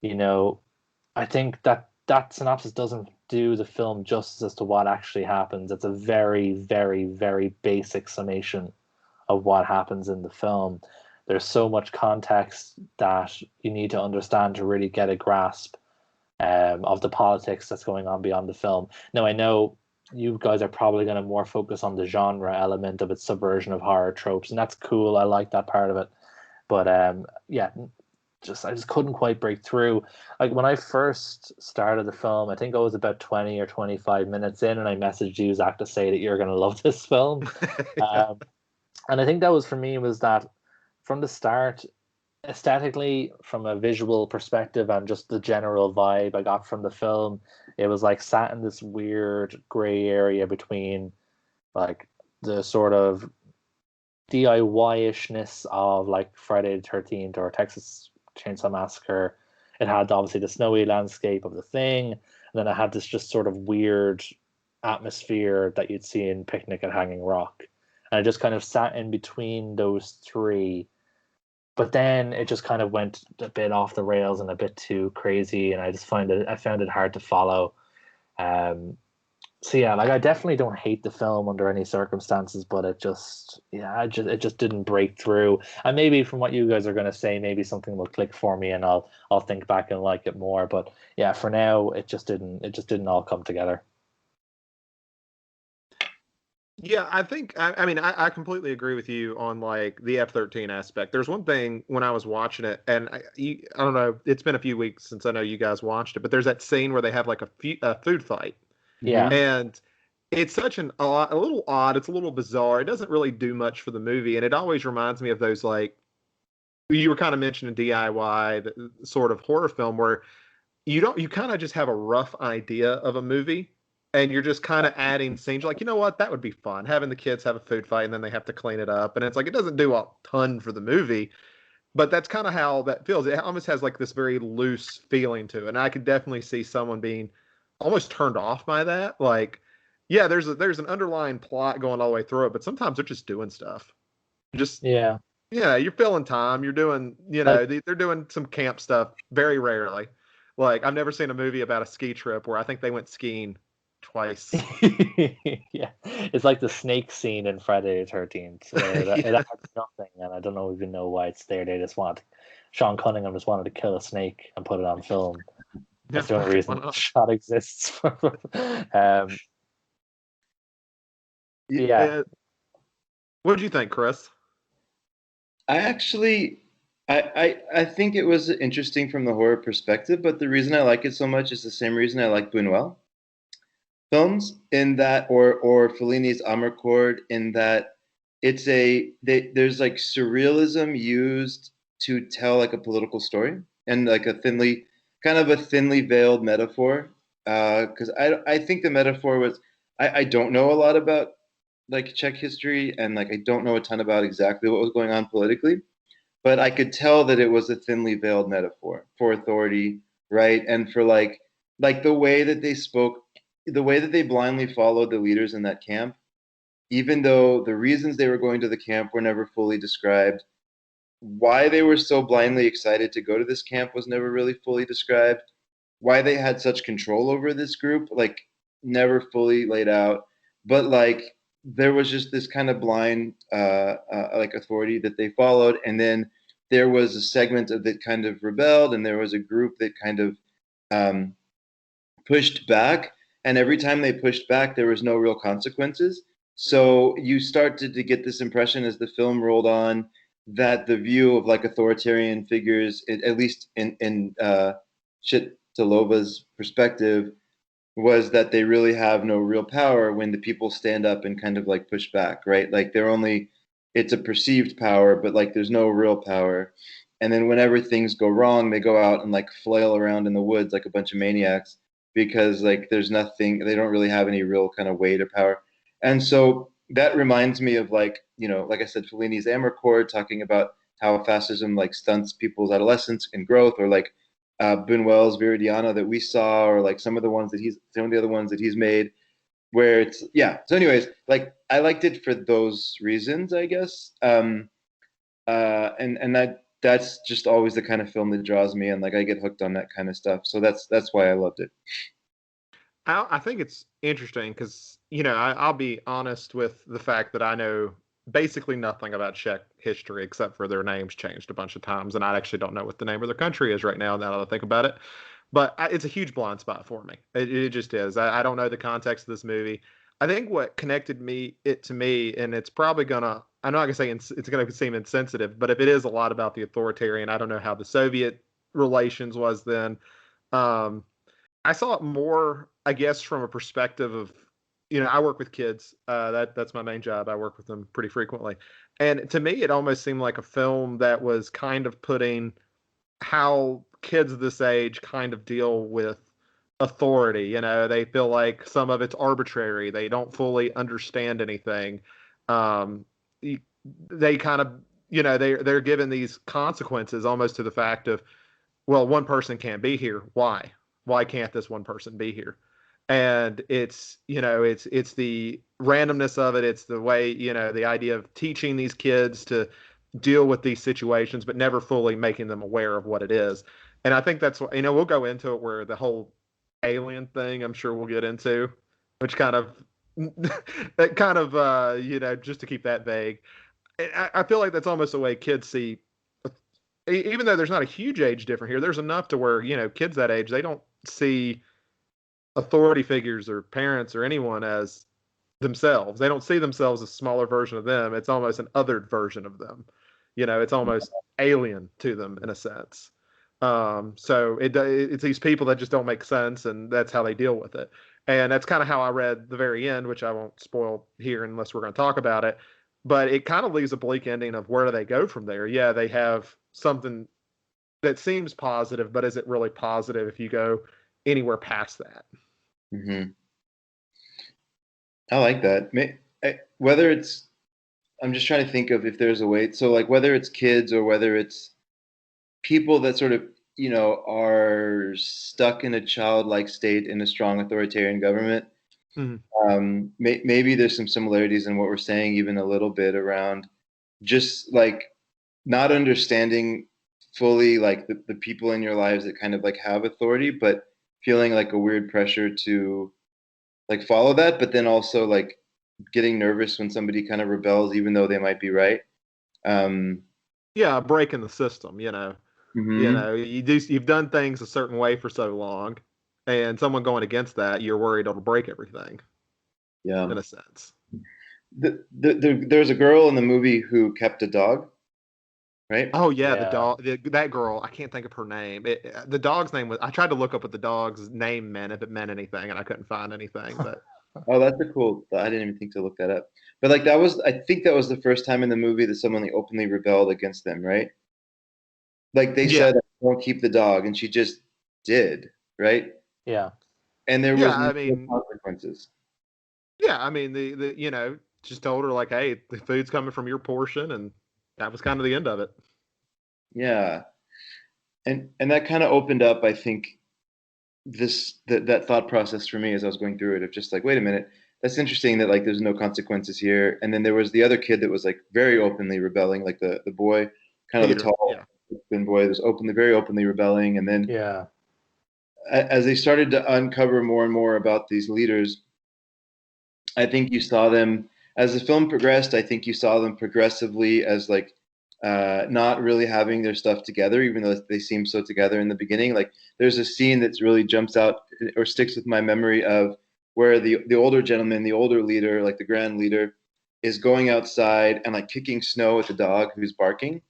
I think that synopsis doesn't do the film justice as to what actually happens. It's a very, very, very basic summation of what happens in the film. There's so much context that you need to understand to really get a grasp of the politics that's going on beyond the film. Now, I know you guys are probably going to more focus on the genre element of its subversion of horror tropes, and that's cool. I like that part of it. But I just couldn't quite break through. Like when I first started the film, I think I was about 20 or 25 minutes in, and I messaged you, Zach, to say that you're going to love this film. And I think that was for me was that from the start, aesthetically, from a visual perspective and just the general vibe I got from the film, it was like sat in this weird gray area between like the sort of DIY-ishness of like Friday the 13th or Texas Chainsaw Massacre. It had obviously the snowy landscape of the Thing, and then it had this just sort of weird atmosphere that you'd see in Picnic at Hanging Rock. And I just kind of sat in between those three. But then it just kind of went a bit off the rails and a bit too crazy, and I found it hard to follow. So yeah, like I definitely don't hate the film under any circumstances, but it just didn't break through. And maybe from what you guys are going to say, maybe something will click for me, and I'll think back and like it more. But yeah, for now, it just didn't all come together. Yeah, I think I completely agree with you on like the F-13 aspect. There's one thing when I was watching it, and I don't know, it's been a few weeks since I know you guys watched it, but there's that scene where they have like a food fight. Yeah. And it's such a little odd. It's a little bizarre. It doesn't really do much for the movie, and it always reminds me of those like you were kind of mentioning DIY, the sort of horror film where you kind of just have a rough idea of a movie. And you're just kind of adding scenes. You're like, you know what? That would be fun. Having the kids have a food fight and then they have to clean it up. And it's like, it doesn't do a ton for the movie, but that's kind of how that feels. It almost has like this very loose feeling to it. And I could definitely see someone being almost turned off by that. Like, yeah, there's an underlying plot going all the way through it, but sometimes they're just doing stuff. Just Yeah, yeah, you're filling time. You're doing, like they're doing some camp stuff very rarely. Like I've never seen a movie about a ski trip where I think they went skiing twice. yeah, it's like the snake scene in Friday the 13th, where it Yeah, adds nothing, and I don't know even know why it's there. They just want Sean Cunningham just wanted to kill a snake and put it on film. yeah, That's the only why reason the not? shot exists. Yeah, Uh, what did you think, Chris? I actually, I think it was interesting from the horror perspective, but the reason I like it so much is the same reason I like Buñuel films, in that, or Fellini's Amarcord, in that there's like surrealism used to tell like a political story, and like a thinly veiled metaphor. Because I think the metaphor was, I don't know a lot about like Czech history, and like I don't know a ton about exactly what was going on politically, but I could tell that it was a thinly veiled metaphor for authority, right? And for like the way that they spoke, the way that they blindly followed the leaders in that camp, even though the reasons they were going to the camp were never fully described. Why they were so blindly excited to go to this camp was never really fully described. Why they had such control over this group, like never fully laid out. But like there was just this kind of blind like authority that they followed, and then there was a segment of that kind of rebelled, and there was a group that kind of um, pushed back, and every time they pushed back there was no real consequences. So you started to get this impression as the film rolled on, that the view of like authoritarian figures, at least in Chitalova's perspective, was that they really have no real power when the people stand up and kind of like push back, right? Like they're only, it's a perceived power, but like there's no real power. And then whenever things go wrong, they go out and like flail around in the woods like a bunch of maniacs, because like there's nothing, they don't really have any real kind of weight or power. And so that reminds me of, like, like I said, Fellini's Amarcord, talking about how fascism like stunts people's adolescence and growth, or like Buñuel's Viridiana that we saw, or like some of the other ones that he's made, where it's, yeah. So, anyways, like I liked it for those reasons, I guess. And that's just always the kind of film that draws me, and like I get hooked on that kind of stuff. So that's why I loved it. I think it's interesting because, I'll be honest with the fact that I know basically nothing about Czech history except for their names changed a bunch of times, and I actually don't know what the name of their country is right now. Now that I think about it, but it's a huge blind spot for me. It just is. I don't know the context of this movie. I think what connected it to me, and it's probably gonna. I'm not gonna say it's gonna seem insensitive, but if it is a lot about the authoritarian, I don't know how the Soviet relations was then. Um, I saw it more, I guess, from a perspective of, I work with kids. That's my main job. I work with them pretty frequently, and to me, it almost seemed like a film that was kind of putting how kids this age kind of deal with authority. They feel like some of it's arbitrary. They don't fully understand anything. Um, they kind of, they're given these consequences almost to the fact of, well, one person can't be here. Why? Why can't this one person be here? And it's the randomness of it. It's the way, the idea of teaching these kids to deal with these situations, but never fully making them aware of what it is. And I think that's what, we'll go into it, where the whole alien thing, I'm sure we'll get into, which kind of, that kind of, just to keep that vague. I feel like that's almost the way kids see, even though there's not a huge age difference here, there's enough to where, kids that age, they don't see authority figures or parents or anyone as themselves. They don't see themselves as a smaller version of them. It's almost an othered version of them. It's almost alien to them in a sense. So it's these people that just don't make sense, and that's how they deal with it. And that's kind of how I read the very end, which I won't spoil here unless we're going to talk about it. But it kind of leaves a bleak ending of where do they go from there. Yeah, they have something that seems positive, but is it really positive if you go anywhere past that? Mm-hmm. I like that. Whether it's, I'm just trying to think of if there's a way. So like whether it's kids or whether it's people that sort of, are stuck in a childlike state in a strong authoritarian government, Mhm. Maybe there's some similarities in what we're saying, even a little bit around just like not understanding fully like the people in your lives that kind of like have authority, but feeling like a weird pressure to like follow that, but then also like getting nervous when somebody kind of rebels, even though they might be right. Um, Yeah, breaking the system, you know. mhm. You've done things a certain way for so long, and someone going against that, you're worried it'll break everything Yeah. in a sense. There's a girl in the movie who kept a dog, right? Oh yeah, the Yeah. dog, that girl. I can't think of her name. The dog's name was. I tried to look up what the dog's name meant, if it meant anything, and I couldn't find anything. But Oh, that's a cool. I didn't even think to look that up. But like that was, I think that was the first time in the movie that someone like openly rebelled against them, right? Like they yeah, said, "Don't keep the dog," and she just did, right? Yeah. And there yeah. was I no mean, consequences. yeah. I mean, just told her like, hey, the food's coming from your portion, and that was kind of the end of it. Yeah, and that kind of opened up, I think, that thought process for me as I was going through it of just like, wait a minute, that's interesting that like there's no consequences here. And then there was the other kid that was like very openly rebelling, like the boy, kind of the Peter, tall yeah. thin boy was very openly rebelling. And then Yeah. as they started to uncover more and more about these leaders, I think you saw them as the film progressed. I think you saw them progressively as like not really having their stuff together, even though they seem so together in the beginning. Like there's a scene that really jumps out or sticks with my memory of where the older gentleman, the older leader, like the grand leader, is going outside and like kicking snow at the dog who's barking.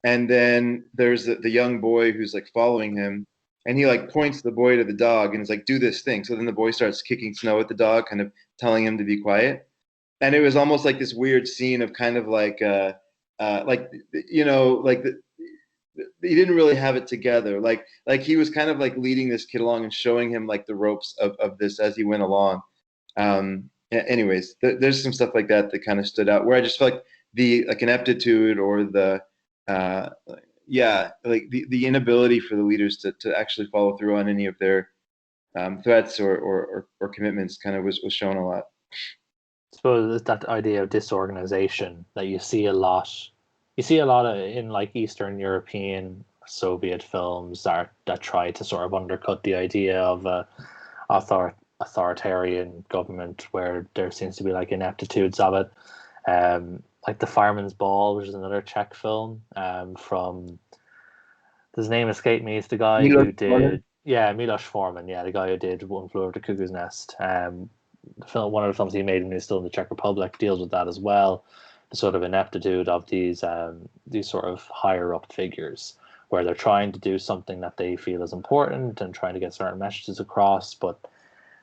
And then there's the young boy who's like following him, and he like points the boy to the dog and is like, "Do this thing." So then the boy starts kicking snow at the dog, kind of telling him to be quiet. And it was almost like this weird scene of kind of like like he didn't really have it together. Like he was kind of like leading this kid along and showing him like the ropes of this as he went along. Anyways, there's some stuff like that that kind of stood out where I just felt like the like ineptitude or the uh, yeah, like the inability for the leaders to actually follow through on any of their threats or commitments kind of was shown a lot. I suppose it's that idea of disorganization that you see a lot. You see a lot of in like Eastern European Soviet films that try to sort of undercut the idea of a authoritarian government where there seems to be like ineptitudes of it. Like The Fireman's Ball, which is another Czech film from his name escaped me. It's the guy Milos who Forman. did Milos Forman, yeah, the guy who did One Flew Over the Cuckoo's Nest. The film, one of the films he made when he was still in the Czech Republic, deals with that as well. The sort of ineptitude of these sort of higher up figures, where they're trying to do something that they feel is important and trying to get certain messages across, but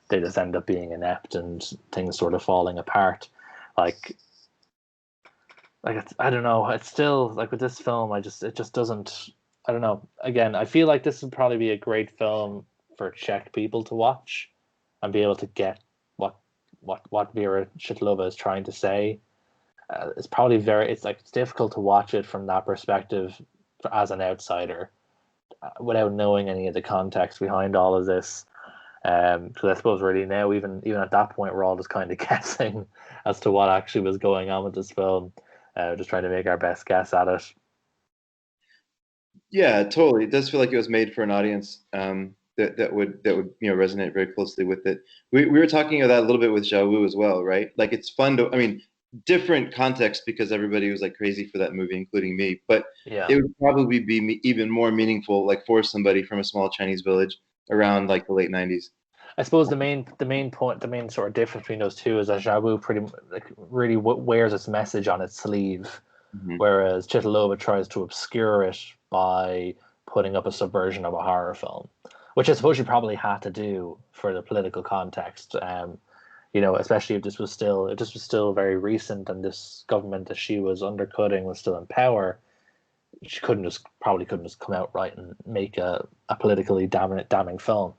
they just end up being inept and things sort of falling apart. Like I don't know. It's still like with this film, it just doesn't. I don't know. Again, I feel like this would probably be a great film for Czech people to watch and be able to get what what Vera Shitlova is trying to say. It's probably it's difficult to watch it from that perspective as an outsider without knowing any of the context behind all of this. Because I suppose really now, even at that point, we're all just kind of guessing as to what actually was going on with this film, just trying to make our best guess at it. Yeah, totally. It does feel like it was made for an audience that would resonate very closely with it. We were talking about that a little bit with Jiawu as well, right? Like it's fun to, I mean, different context because everybody was like crazy for that movie, including me. But Yeah, it would probably be even more meaningful, like for somebody from a small Chinese village around like the late '90s. I suppose the main sort of difference between those two is that Jabu really wears its message on its sleeve, Hmm. whereas Chitalova tries to obscure it by putting up a subversion of a horror film, which I suppose you probably had to do for the political context. Especially if this was still very recent and this government that she was undercutting was still in power, she probably couldn't just come out right and make a politically damning film.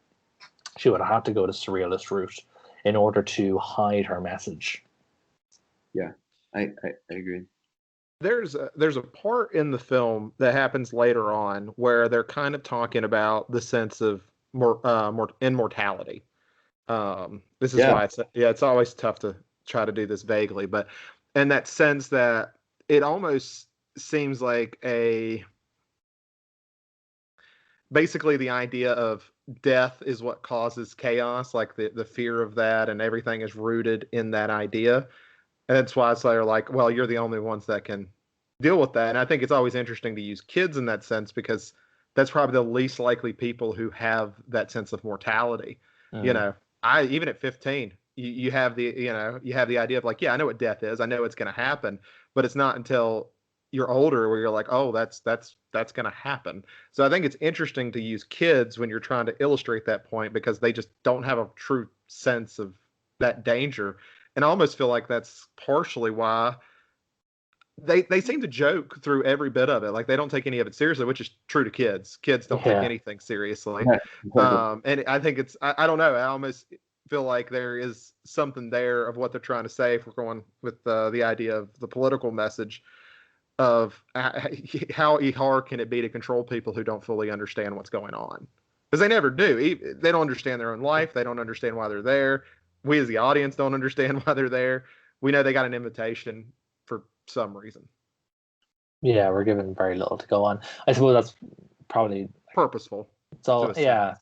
She would have had to go the surrealist route in order to hide her message. Yeah, I agree. There's a part in the film that happens later on where they're kind of talking about the sense of immortality, This is Yeah. why it's always tough to try to do this vaguely, but in that sense that it almost seems like basically the idea of death is what causes chaos, like the fear of that, and everything is rooted in that idea. And that's why it's like, well, you're the only ones that can deal with that. And I think it's always interesting to use kids in that sense because that's probably the least likely people who have that sense of mortality. You Mm. know, I even at 15, you have the idea of like, yeah, I know what death is. I know it's going to happen, but it's not until you're older where you're like, oh, that's going to happen. So I think it's interesting to use kids when you're trying to illustrate that point because they just don't have a true sense of that danger. And I almost feel like that's partially why they seem to joke through every bit of it. Like they don't take any of it seriously, which is true to kids. Kids don't take Yeah. anything seriously. Yeah, totally. And I think I don't know. I almost feel like there is something there of what they're trying to say if we're going with the idea of the political message of how hard can it be to control people who don't fully understand what's going on, because they never do. They don't understand their own life. They don't understand why they're there. We as the audience don't understand why they're there. We know they got an invitation for some reason. Yeah, we're given very little to go on. I suppose that's probably Purposeful. so. Yeah,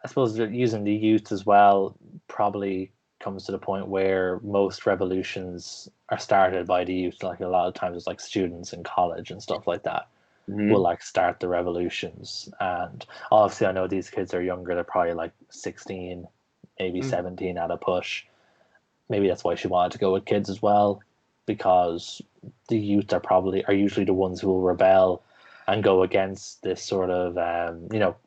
I suppose that using the youth as well probably comes to the point where most revolutions are started by the youth. Like a lot of times, it's like students in college and stuff like that will Hmm. like start the revolutions. And obviously, I know these kids are younger. They're probably like 16, maybe Mm. 17 at a push. Maybe that's why she wanted to go with kids as well, because the youth are usually the ones who will rebel and go against this sort of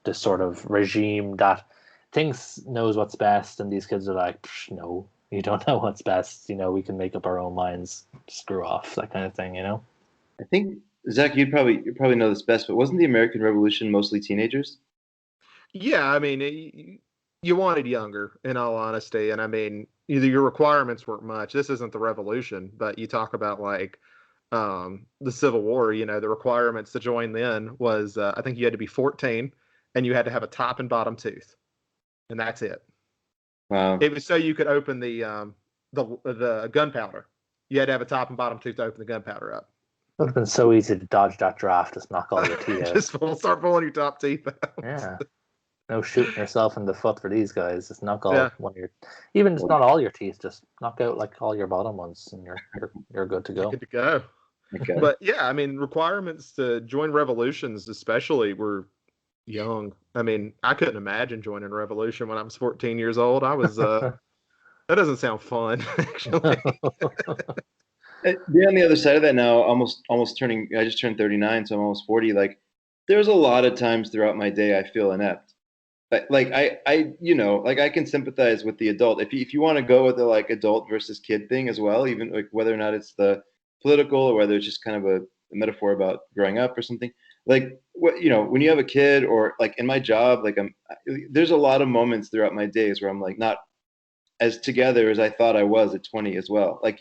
this sort of regime that thinks knows what's best, and these kids are like, no, you don't know what's best. We can make up our own minds. Screw off, that kind of thing. I think Zach, you probably know this best, but wasn't the American Revolution mostly teenagers? Yeah, I mean, you wanted younger, in all honesty, and I mean, either your requirements weren't much. This isn't the revolution, but you talk about like the Civil War. The requirements to join then was I think you had to be 14 and you had to have a top and bottom tooth, and that's it. Wow. It was so you could open the gunpowder. You had to have a top and bottom tooth to open the gunpowder up. It would have been so easy to dodge that draft. Just knock all your teeth out. Just start pulling your top teeth out. Yeah. No shooting yourself in the foot for these guys. Just knock Yeah. all one of your, even just not all your teeth. Just knock out like all your bottom ones, and you're good to go. Good to go. Okay. But yeah, I mean, requirements to join revolutions, especially, were young. I mean, I couldn't imagine joining a revolution when I was 14 years old. I was that doesn't sound fun, actually. Being on the other side of that now, almost turning. I just turned 39, so I'm almost 40. Like, there's a lot of times throughout my day I feel inept. Like like I can sympathize with the adult. If you want to go with the like adult versus kid thing as well, even like whether or not it's the political or whether it's just kind of a metaphor about growing up or something. Like what when you have a kid or like in my job, like there's a lot of moments throughout my days where I'm like not as together as I thought I was at 20 as well. Like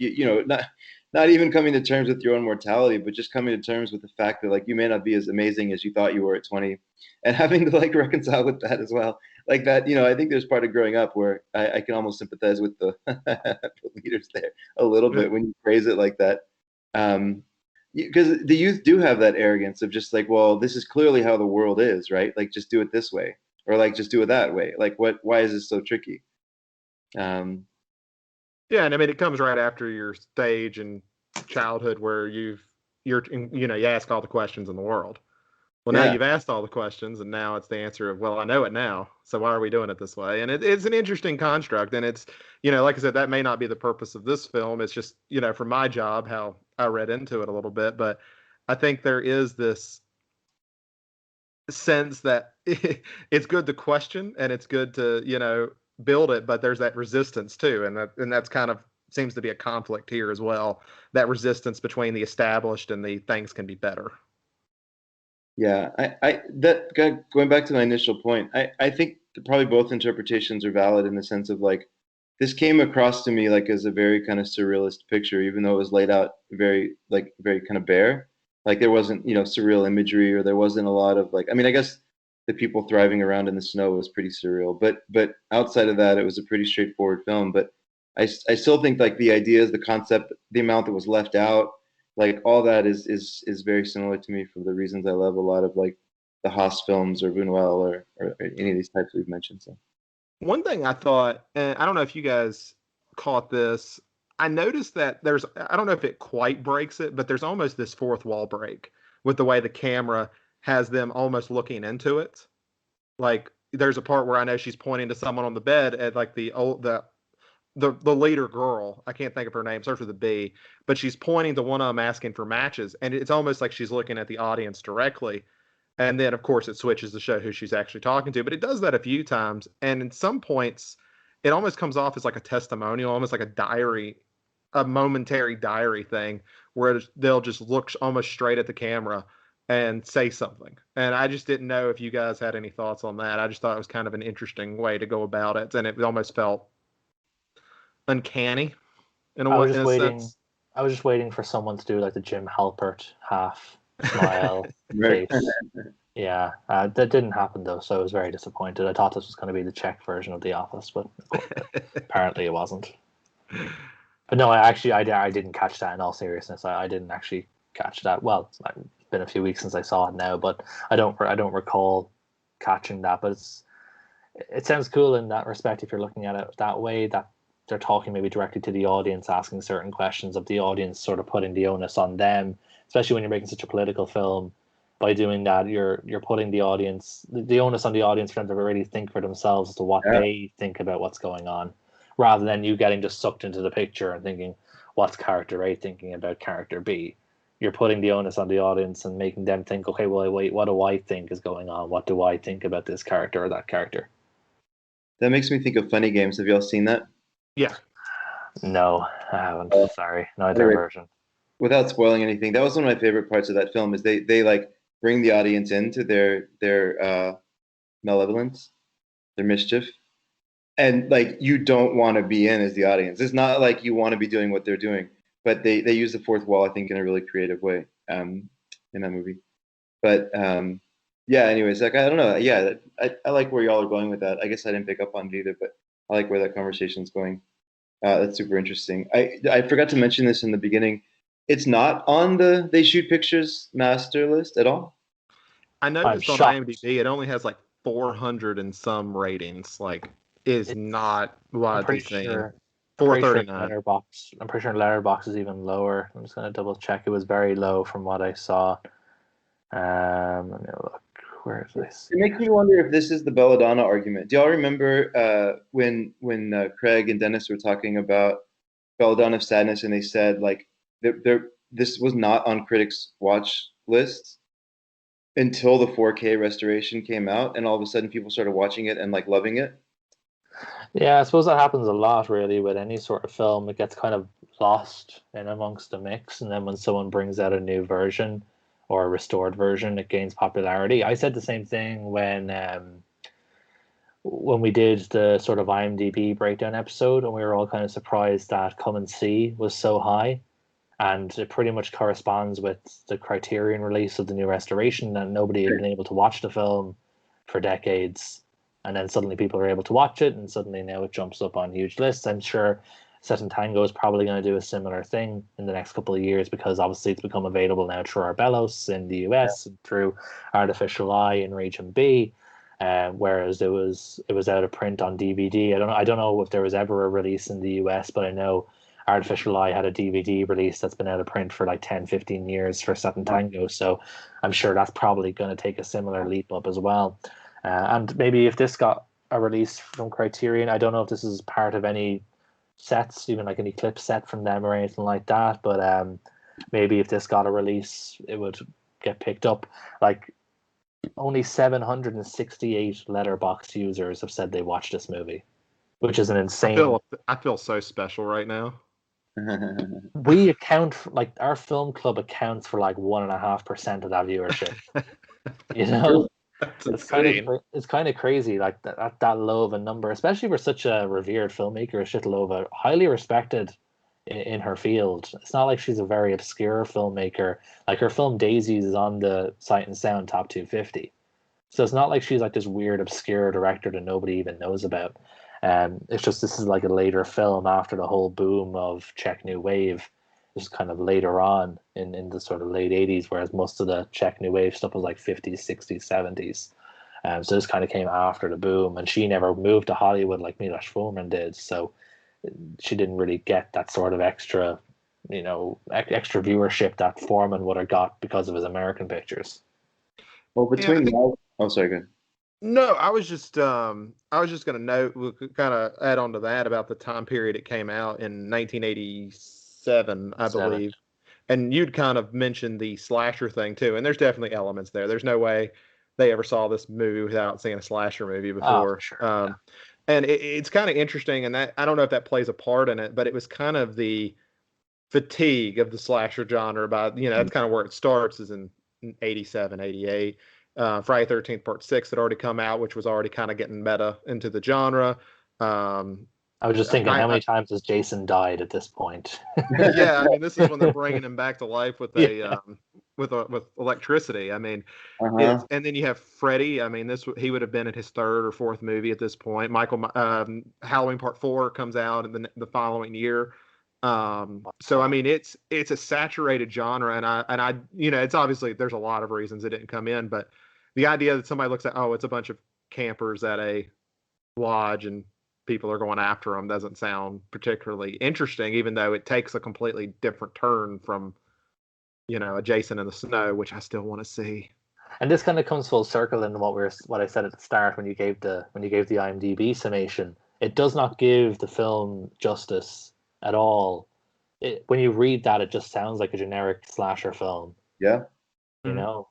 not even coming to terms with your own mortality, but just coming to terms with the fact that like you may not be as amazing as you thought you were at 20, and having to like reconcile with that as well. Like that, I think there's part of growing up where I can almost sympathize with the, the leaders there a little bit when you phrase it like that. Because the youth do have that arrogance of just like, well, this is clearly how the world is, right? Like just do it this way, or like just do it that way. Like why is this so tricky? Yeah, and I mean, it comes right after your stage and childhood where you ask all the questions in the world. Well, now Yeah. you've asked all the questions, and now it's the answer of, well, I know it now, so why are we doing it this way? And it's an interesting construct, and it's, like I said, that may not be the purpose of this film. It's just, for my job, how I read into it a little bit, but I think there is this sense that it's good to question and it's good to, build it, but there's that resistance too, and that's kind of seems to be a conflict here as well. That resistance between the established and the things can be better. Yeah, going back to my initial point, I think that probably both interpretations are valid in the sense of like this came across to me like as a very kind of surrealist picture, even though it was laid out very kind of bare. Like there wasn't, surreal imagery or there wasn't a lot of like I mean, I guess the people thriving around in the snow was pretty surreal. But outside of that, it was a pretty straightforward film. But I still think like the ideas, the concept, the amount that was left out, like all that is very similar to me for the reasons I love a lot of like the Haas films or Buñuel or any of these types we've mentioned. So One thing I thought, and I don't know if you guys caught this, I noticed that I don't know if it quite breaks it, but there's almost this fourth wall break with the way the camera has them almost looking into it. Like there's a part where I know she's pointing to someone on the bed at like the leader girl. I can't think of her name, starts with a B, but she's pointing to one of them asking for matches, and it's almost like she's looking at the audience directly. And then, of course, it switches to show who she's actually talking to. But it does that a few times. And in some points, it almost comes off as like a testimonial, almost like a diary, a momentary diary thing where they'll just look almost straight at the camera and say something. And I just didn't know if you guys had any thoughts on that. I just thought it was kind of an interesting way to go about it. And it almost felt uncanny in I was just a waiting. sense. I was just waiting for someone to do like the Jim Halpert half smile right. face. Yeah, that didn't happen though, so I was very disappointed. I thought this was going to be the Czech version of The Office, but apparently it wasn't. But no, I didn't catch that. In all seriousness, I didn't actually catch that. Well, it's been a few weeks since I saw it now, but I don't recall catching that. But it sounds cool in that respect if you're looking at it that way, that they're talking maybe directly to the audience, asking certain questions of the audience, sort of putting the onus on them, especially when you're making such a political film. By doing that, you're putting the audience, the onus on the audience for them to really think for themselves as to what they think about what's going on, rather than you getting just sucked into the picture and thinking, what's character A thinking about character B? You're putting the onus on the audience and making them think, okay, well, wait, what do I think is going on? What do I think about this character or that character? that makes me think of Funny Games. Have y'all seen that? Yeah. No, I haven't. Sorry, neither anyway, version. Without spoiling anything, that was one of my favorite parts of that film. Is they like bring the audience into their malevolence, their mischief, and like you don't want to be in as the audience. It's not like you want to be doing what they're doing, but they use the fourth wall, I think, in a really creative way in that movie. But yeah, anyways, like I don't know. Yeah, I like where y'all are going with that. I guess I didn't pick up on it either, but I like where that conversation's going. That's super interesting. I forgot to mention this in the beginning. It's not on the They Shoot Pictures master list at all. I noticed on shocked. IMDb it only has like 400 and some ratings. Like, is not widely seen. Sure, 439. I'm pretty sure Letterboxd is even lower. I'm just gonna double check. It was very low from what I saw. Let me look. Where is this? It makes me wonder if this is the Belladonna argument. Do y'all remember when Craig and Dennis were talking about Belladonna of Sadness, and they said like this was not on critics' watch lists until the 4K restoration came out, and all of a sudden people started watching it and like loving it. Yeah, I suppose that happens a lot really with any sort of film. It gets kind of lost in amongst the mix, and then when someone brings out a new version or a restored version, it gains popularity. I said the same thing when we did the sort of IMDb breakdown episode, and we were all kind of surprised that Come and See was so high, and it pretty much corresponds with the Criterion release of the new restoration, that nobody had been able to watch the film for decades, and then suddenly people are able to watch it, and suddenly now it jumps up on huge lists. I'm sure Set and Tango is probably going to do a similar thing in the next couple of years, because obviously it's become available now through Arbelos in the US and through Artificial Eye in Region B, whereas it was out of print on DVD. I don't know if there was ever a release in the US, but I know Artificial Eye had a DVD release that's been out of print for like 10, 15 years for Set and Tango, so I'm sure that's probably going to take a similar leap up as well. And maybe if this got a release from Criterion, I don't know if this is part of any sets, even like an Eclipse set from them or anything like that, but maybe if this got a release, it would get picked up. Like, only 768 Letterboxd users have said they watched this movie, which is an insane. I feel so special right now. We account for, like, our film club accounts for like 1.5% of that viewership. You know, it's kind of crazy, like that low of a number, especially for such a revered filmmaker as Shitalova, highly respected in her field. It's not like she's a very obscure filmmaker. Like, her film Daisies is on the Sight and Sound top 250. So it's not like she's like this weird obscure director that nobody even knows about. It's just this is like a later film after the whole boom of Czech New Wave. This is kind of later on in the sort of late 80s, whereas most of the Czech New Wave stuff was like 50s, 60s, 70s. So this kind of came after the boom, and she never moved to Hollywood like Milos Forman did. So she didn't really get that sort of extra, extra viewership that Foreman would have got because of his American pictures. Well, between now, oh, sorry, go ahead. No, I was just going to note, we'll kind of add on to that about the time period it came out in 1987, I believe. And you'd kind of mentioned the slasher thing too, and there's definitely elements there. There's no way they ever saw this movie without seeing a slasher movie before. Oh, sure. And it's kind of interesting, and that I don't know if that plays a part in it, but it was kind of the fatigue of the slasher genre. That's kind of where it starts, is in 87, 88. Friday 13th Part 6 had already come out, which was already kind of getting meta into the genre. I was just thinking, how many times has Jason died at this point? Yeah, I mean, this is when they're bringing him back to life with with electricity. I mean, and then you have Freddy. I mean, he would have been in his third or fourth movie at this point. Halloween Part 4 comes out in the following year. So I mean, it's a saturated genre, and I it's obviously there's a lot of reasons it didn't come in, but the idea that somebody looks at, oh, it's a bunch of campers at a lodge and people are going after them doesn't sound particularly interesting, even though it takes a completely different turn from, a Jason in the Snow, which I still want to see. And this kind of comes full circle into what I said at the start when you gave the IMDb summation. It does not give the film justice at all. When you read that, it just sounds like a generic slasher film. Yeah.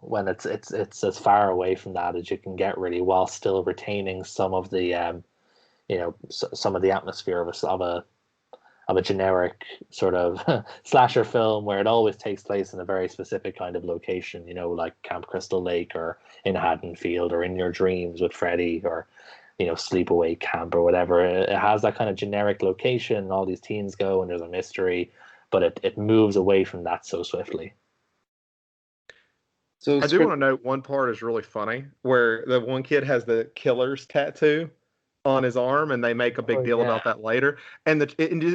When it's as far away from that as you can get, really, while still retaining some of the some of the atmosphere of a generic sort of slasher film, where it always takes place in a very specific kind of location, like Camp Crystal Lake or in Haddonfield or in your dreams with Freddy or, sleepaway camp or whatever. It has that kind of generic location. All these teens go and there's a mystery, but it moves away from that so swiftly. So I do want to note one part is really funny, where the one kid has the killer's tattoo on his arm, and they make a big deal about that later. And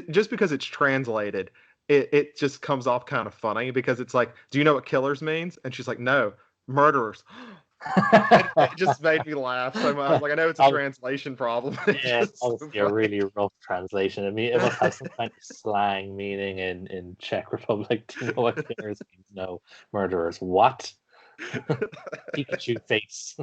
just because it's translated, it just comes off kind of funny, because it's like, do you know what killers means? And she's like, no, murderers. It just made me laugh so much. Like, I know it's a translation problem. Yeah, it's obviously a really rough translation. I mean, it must have some kind of slang meaning in Czech Republic. Do you know what killers means? No, murderers. What? Pikachu face.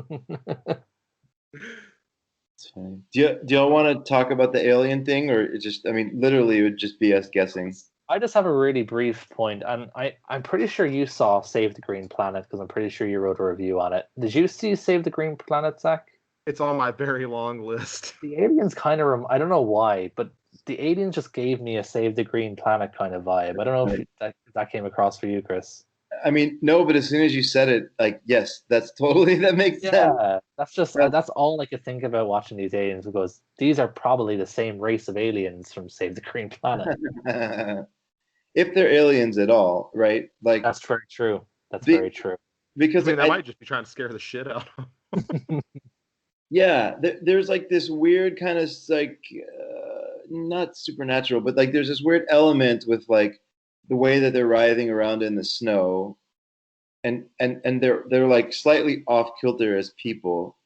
It's funny. Do y'all want to talk about the alien thing, or literally it would just be us guessing? I just have a really brief point, and I'm pretty sure you saw Save the Green Planet, because I'm pretty sure you wrote a review on it. Did you see Save the Green Planet, Zach? It's on my very long list. The aliens kind of, I don't know why, but the aliens just gave me a Save the Green Planet kind of vibe. I don't know if that came across for you, Chris. I mean, no, but as soon as you said it, like, yes, that makes sense. Yeah, that's all I could think about watching these aliens, because these are probably the same race of aliens from Save the Green Planet. If they're aliens at all, right? Like, that's very true. That's very true. Because they might just be trying to scare the shit out of them. Yeah, there's like this weird kind of like not supernatural, but like there's this weird element with like the way that they're writhing around in the snow, and they're like slightly off kilter as people,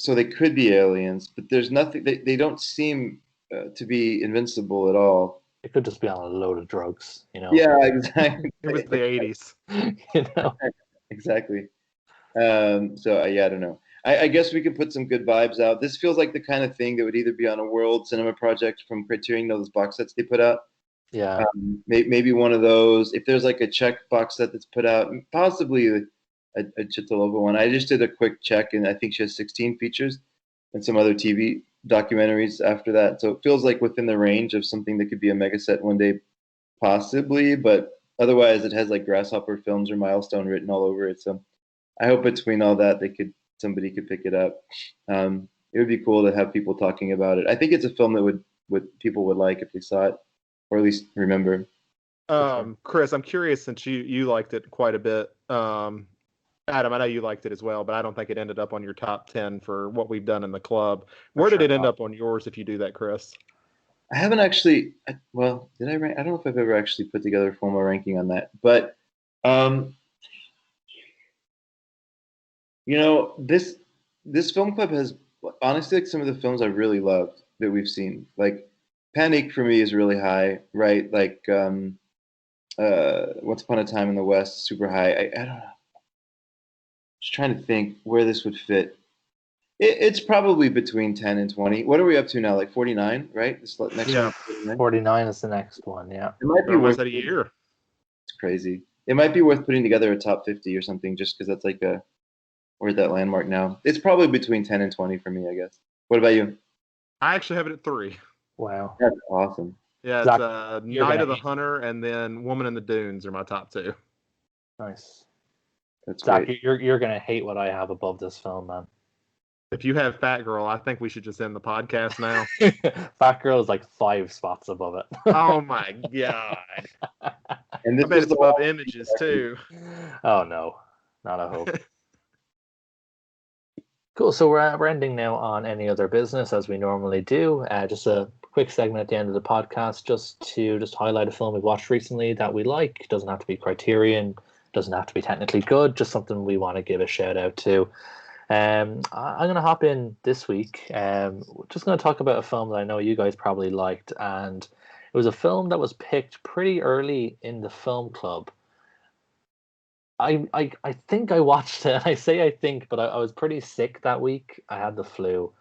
so they could be aliens, but there's nothing. They don't seem to be invincible at all. It could just be on a load of drugs, Yeah, exactly. It was the 80s. Exactly. So I don't know. I guess we could put some good vibes out. This feels like the kind of thing that would either be on a World Cinema Project from Criterion, those box sets they put out. Yeah. Maybe one of those. If there's like a Czech box set that's put out, possibly a Chitolova one. I just did a quick check, and I think she has 16 features and some other TV documentaries after that. So it feels like within the range of something that could be a mega set one day, possibly. But otherwise, it has like Grasshopper Films or Milestone written all over it. So I hope between all that, somebody could pick it up. It would be cool to have people talking about it. I think it's a film that people would like if they saw it, or at least remember. Chris, I'm curious, since you liked it quite a bit. Adam, I know you liked it as well, but I don't think it ended up on your top 10 for what we've done in the club. For Where did sure it end not. up on yours if you do that, Chris? I haven't actually. Well, did I rank? I don't know if I've ever actually put together a formal ranking on that. But um, this film club has honestly like some of the films I really loved that we've seen. Like Panic for me is really high, right? Like Once Upon a Time in the West, super high. I don't know. Just trying to think where this would fit. It's probably between 10 and 20. What are we up to now? Like 49, right? This next Yeah. one, 49. 49 is the next one. Yeah. It might be They're almost worth. at a year. It's crazy. It might be worth putting together a top 50 or something, just because that's like we're at that landmark now. It's probably between 10 and 20 for me, I guess. What about you? I actually have it at 3. Wow. That's awesome. Yeah, Zach, it's you're Night gonna of the hate. Hunter and then Woman in the Dunes are my top 2. Nice. That's Zach, great. you're gonna hate what I have above this film, man. If you have Fat Girl, I think we should just end the podcast now. Fat Girl is like 5 spots above it. Oh my God. And I this bet was it's the above last. Images too. Oh no, not a hope. Cool. So we're ending now on any other business as we normally do. Just a quick segment at the end of the podcast, just to highlight a film we've watched recently that we like. It doesn't have to be Criterion, doesn't have to be technically good, just something we want to give a shout out to. I'm gonna hop in this week. Just gonna talk about a film that I know you guys probably liked, and it was a film that was picked pretty early in the film club. I think I watched it. I say I think, but I was pretty sick that week. I had the flu.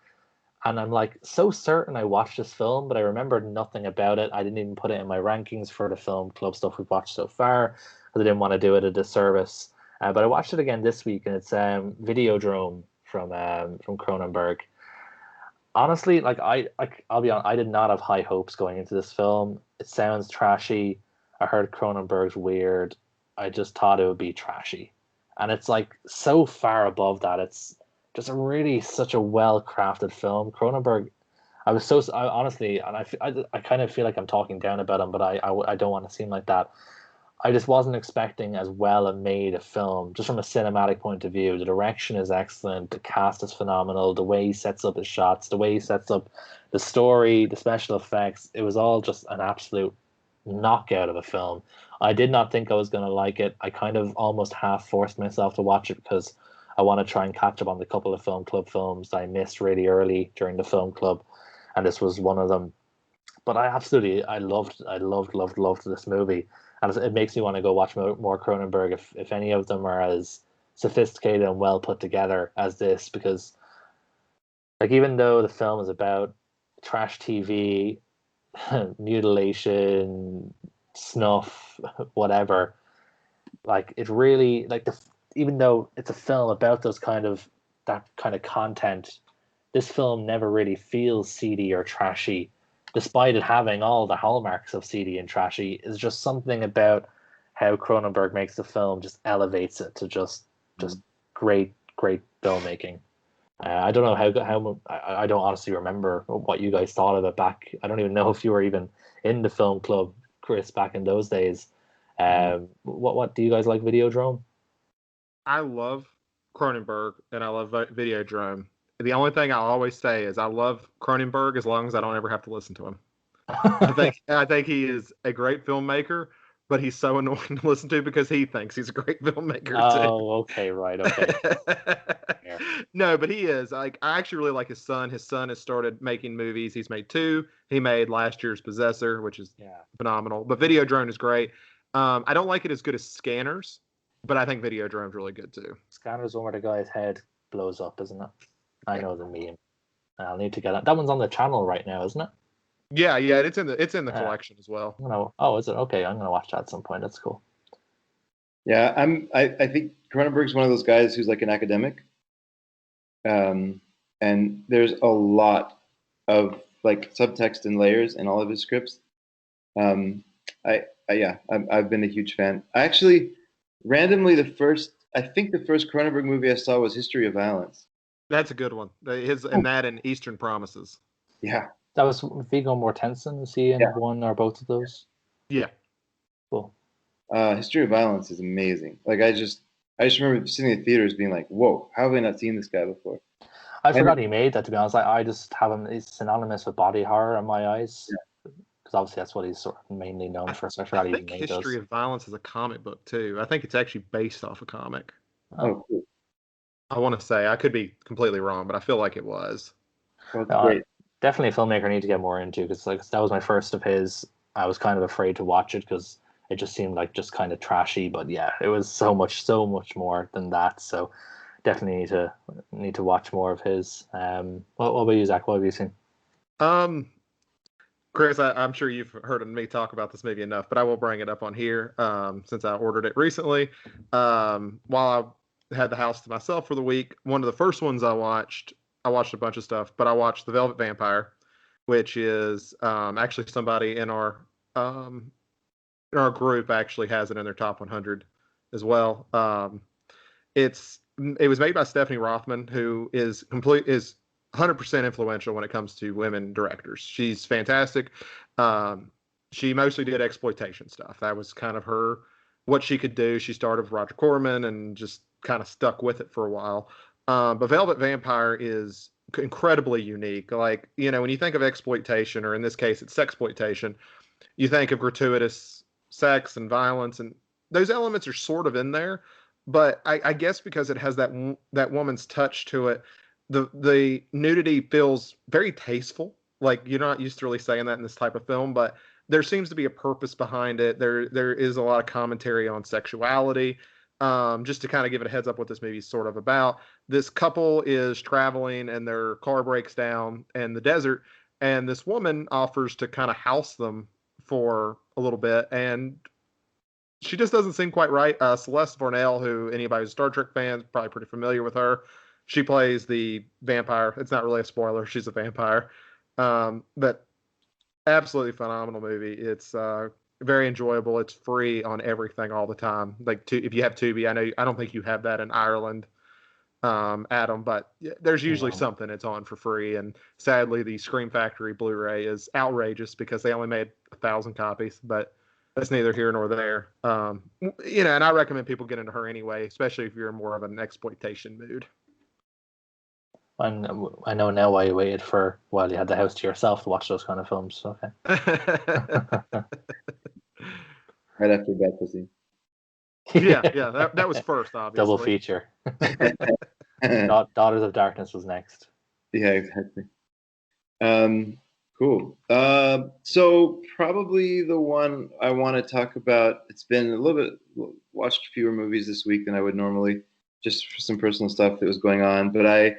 And I'm like so certain I watched this film, but I remembered nothing about it. I didn't even put it in my rankings for the film club stuff we've watched so far because I didn't want to do it a disservice. But I watched it again this week, and it's Videodrome from Cronenberg. Honestly, like I'll be honest, I did not have high hopes going into this film. It sounds trashy. I heard Cronenberg's weird. I just thought it would be trashy, and it's like so far above that. It's just a really such a well crafted film. Cronenberg. I honestly, and I kind of feel like I'm talking down about him, but I don't want to seem like that. I just wasn't expecting as well a made a film, just from a cinematic point of view. The direction is excellent, the cast is phenomenal, the way he sets up his shots, the way he sets up the story, the special effects. It was all just an absolute knockout of a film. I did not think I was going to like it. I kind of almost half forced myself to watch it because I want to try and catch up on the couple of film club films I missed really early during the film club, and this was one of them. But I loved this movie, and it makes me want to go watch more Cronenberg if any of them are as sophisticated and well put together as this. Because like even though the film is about trash TV, mutilation, snuff, whatever, like it really like even though it's a film about that kind of content, this film never really feels seedy or trashy, despite it having all the hallmarks of seedy and trashy. Is just something about how Cronenberg makes the film just elevates it to just great filmmaking. I don't know how I don't honestly remember what you guys thought of it back. I don't even know if you were even in the film club, Chris, back in those days. What do you guys like Videodrome? I love Cronenberg and I love Videodrome. The only thing I'll always say is I love Cronenberg as long as I don't ever have to listen to him. I think he is a great filmmaker, but he's so annoying to listen to because he thinks he's a great filmmaker too. Oh, okay, right, okay. Yeah. No, but he is. Like I actually really like his son. His son has started making movies. He's made 2. He made last year's Possessor, which is phenomenal. But Videodrome is great. I don't like it as good as Scanners, but I think Videodrome's really good too. Scanners one where the guy's head blows up, isn't it? I know the meme. I'll need to get that. That one's on the channel right now, isn't it? Yeah, it's in the collection as well. Oh, is it? Okay, I'm gonna watch that at some point. That's cool. Yeah, I think Cronenberg's one of those guys who's like an academic. And there's a lot of like subtext and layers in all of his scripts. I've been a huge fan. I actually randomly the first Cronenberg movie I saw was History of Violence. That's a good one. And Eastern Promises. Yeah. That was Viggo Mortensen. Is he in one or both of those? Yeah. Cool. History of Violence is amazing. Like I just remember sitting in theaters being like, "Whoa, how have I not seen this guy before?" I And forgot he made that, to be honest. I just have him, he's synonymous with body horror in my eyes. yeah. Because obviously that's what he's sort of mainly known for. So I I forgot he even think made History those. of Violence is a comic book too. I think it's actually based off a comic. Oh. Oh, cool. I want to say I could be completely wrong, but I feel like it was. Well, that's No, great. definitely a filmmaker I need to get more into, because like that was my first of his. I was kind of afraid to watch it because it just seemed like just kind of trashy. But yeah, it was so much more than that. So definitely need to watch more of his. What about you, Zach? What have you seen? Um, Chris, I'm sure you've heard me talk about this maybe enough, but I will bring it up on here since I ordered it recently. While I had the house to myself for the week, one of the first ones I watched a bunch of stuff, but I watched The Velvet Vampire, which is actually somebody um, in our group actually has it in their top 100 as well. It was made by Stephanie Rothman, who is 100% influential when it comes to women directors. She's fantastic. She mostly did exploitation stuff. That was kind of her what she could do. She started with Roger Corman and just kind of stuck with it for a while. But Velvet Vampire is incredibly unique. Like, when you think of exploitation, or in this case, it's sexploitation, you think of gratuitous sex and violence, and those elements are sort of in there, but I guess because it has that woman's touch to it, the nudity feels very tasteful. Like, you're not used to really saying that in this type of film, but there seems to be a purpose behind it. There is a lot of commentary on sexuality. Just to kind of give it a heads up what this movie is sort of about. This couple is traveling and their car breaks down in the desert, and this woman offers to kind of house them for a little bit, and she just doesn't seem quite right. Celeste Varnell, who anybody who's a Star Trek fan is probably pretty familiar with her. She plays the vampire. It's not really a spoiler. She's a vampire. But absolutely phenomenal movie. It's very enjoyable. It's free on everything all the time. Like, if you have Tubi, I don't think you have that in Ireland, Adam, but there's usually No. something it's on for free. And sadly, the Scream Factory Blu-ray is outrageous because they only made 1,000 copies, but that's neither here nor there. And I recommend people get into her anyway, especially if you're in more of an exploitation mood. And I know now why you waited for while you had the house to yourself to watch those kind of films. Okay. Right after Bad Pussy. yeah, that was first, obviously. Double feature. Daughters of Darkness was next. Yeah, exactly. Cool. So probably the one I want to talk about. It's been a little bit watched fewer movies this week than I would normally, just for some personal stuff that was going on. But I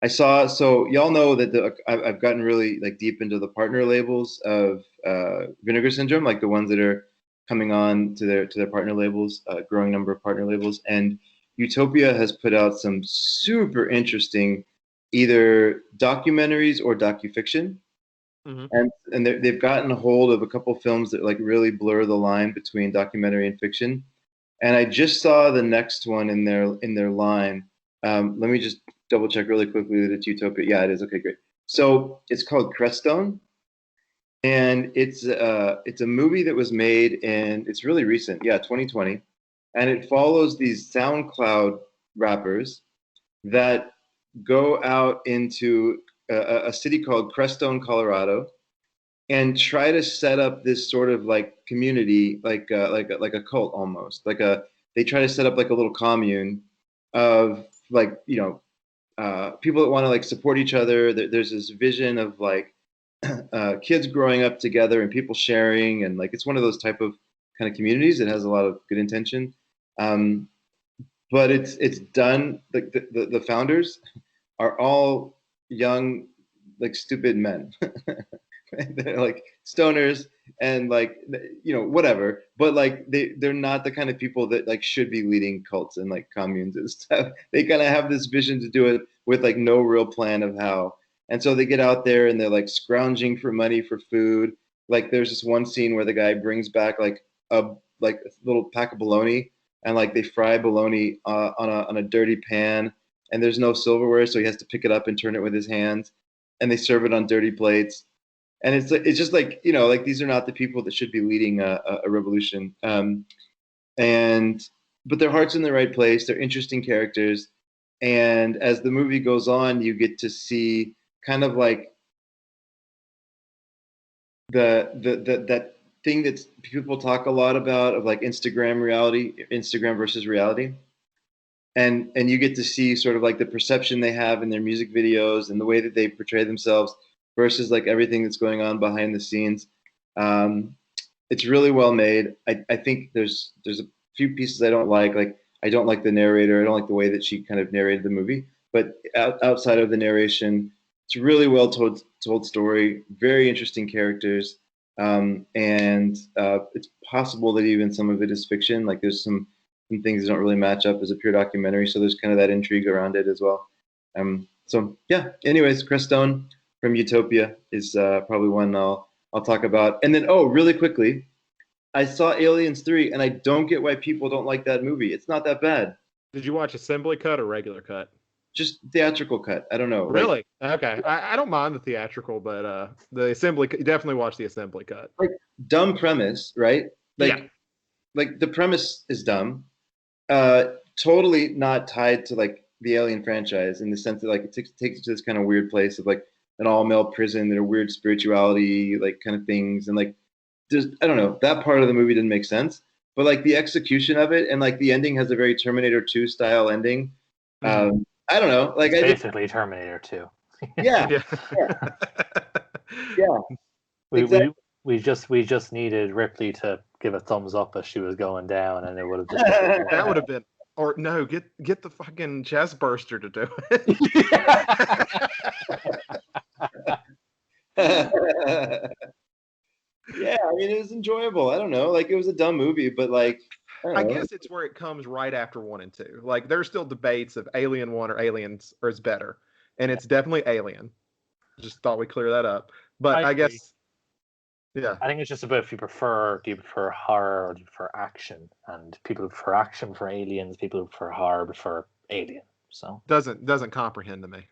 saw. So y'all know that I've gotten really like deep into the partner labels of Vinegar Syndrome, like the ones that are coming on to their partner labels, growing number of partner labels, and Utopia has put out some super interesting either documentaries or docufiction. Mm-hmm. And they've gotten a hold of a couple films that like really blur the line between documentary and fiction. And I just saw the next one in their line. Let me just double check really quickly that it's Utopia. Yeah, it is. Okay, great. So it's called Crestone, and it's a movie that was made and it's really recent. Yeah, 2020, and it follows these SoundCloud rappers that go out into a city called Crestone, Colorado, and try to set up this sort of like community, like a cult almost. They try to set up like a little commune of like people that want to like support each other. There's this vision of like kids growing up together and people sharing, and like it's one of those type of kind of communities that has a lot of good intention. Um, but it's done. Like the founders are all young, like stupid men. They're like stoners and like whatever. But like they're not the kind of people that like should be leading cults and like communes and stuff. They kind of have this vision to do it with like no real plan of how. And so they get out there and they're like scrounging for money for food. Like there's this one scene where the guy brings back a little pack of bologna and like they fry bologna on a dirty pan, and there's no silverware, so he has to pick it up and turn it with his hands, and they serve it on dirty plates. And it's just like like these are not the people that should be leading a revolution. And but their heart's in the right place. They're interesting characters, and as the movie goes on, you get to see kind of like the that thing that people talk a lot about of like Instagram versus reality, and you get to see sort of like the perception they have in their music videos and the way that they portray themselves versus like everything that's going on behind the scenes. Um, it's really well made. I think there's a few pieces I don't like. Like I don't like the narrator. I don't like the way that she kind of narrated the movie. But outside of the narration, it's a really well told story. Very interesting characters, and it's possible that even some of it is fiction. Like there's some things that don't really match up as a pure documentary. So there's kind of that intrigue around it as well. So yeah. Anyways, Crestone from Utopia is probably one I'll talk about. And then, oh, really quickly, I saw Aliens 3, and I don't get why people don't like that movie. It's not that bad. Did you watch assembly cut or regular cut? Just theatrical cut. I don't know. Really? Okay. I don't mind the theatrical, but the assembly, definitely watch the assembly cut. Like dumb premise, right? Like, yeah. Like the premise is dumb. Totally not tied to like the Alien franchise in the sense that like it takes you to this kind of weird place of like an all-male prison and a weird spirituality like kind of things, and like just I don't know, that part of the movie didn't make sense, but like the execution of it and like the ending has a very Terminator 2 style ending. I don't know, like it's basically Terminator 2. Yeah. We just needed Ripley to give a thumbs up as she was going down, and it would have just that would have been, or no, get the fucking chest burster to do it. Yeah, I mean, it was enjoyable. I don't know, like it was a dumb movie, but like I guess it's where it comes right after 1 and 2. Like there's still debates of Alien 1 or Aliens or is better, and it's definitely Alien. Just thought we'd clear that up. But I guess, yeah, I think it's just about do you prefer horror or do you prefer action? And people who prefer action for Aliens, people who prefer horror prefer Alien. So doesn't comprehend to me.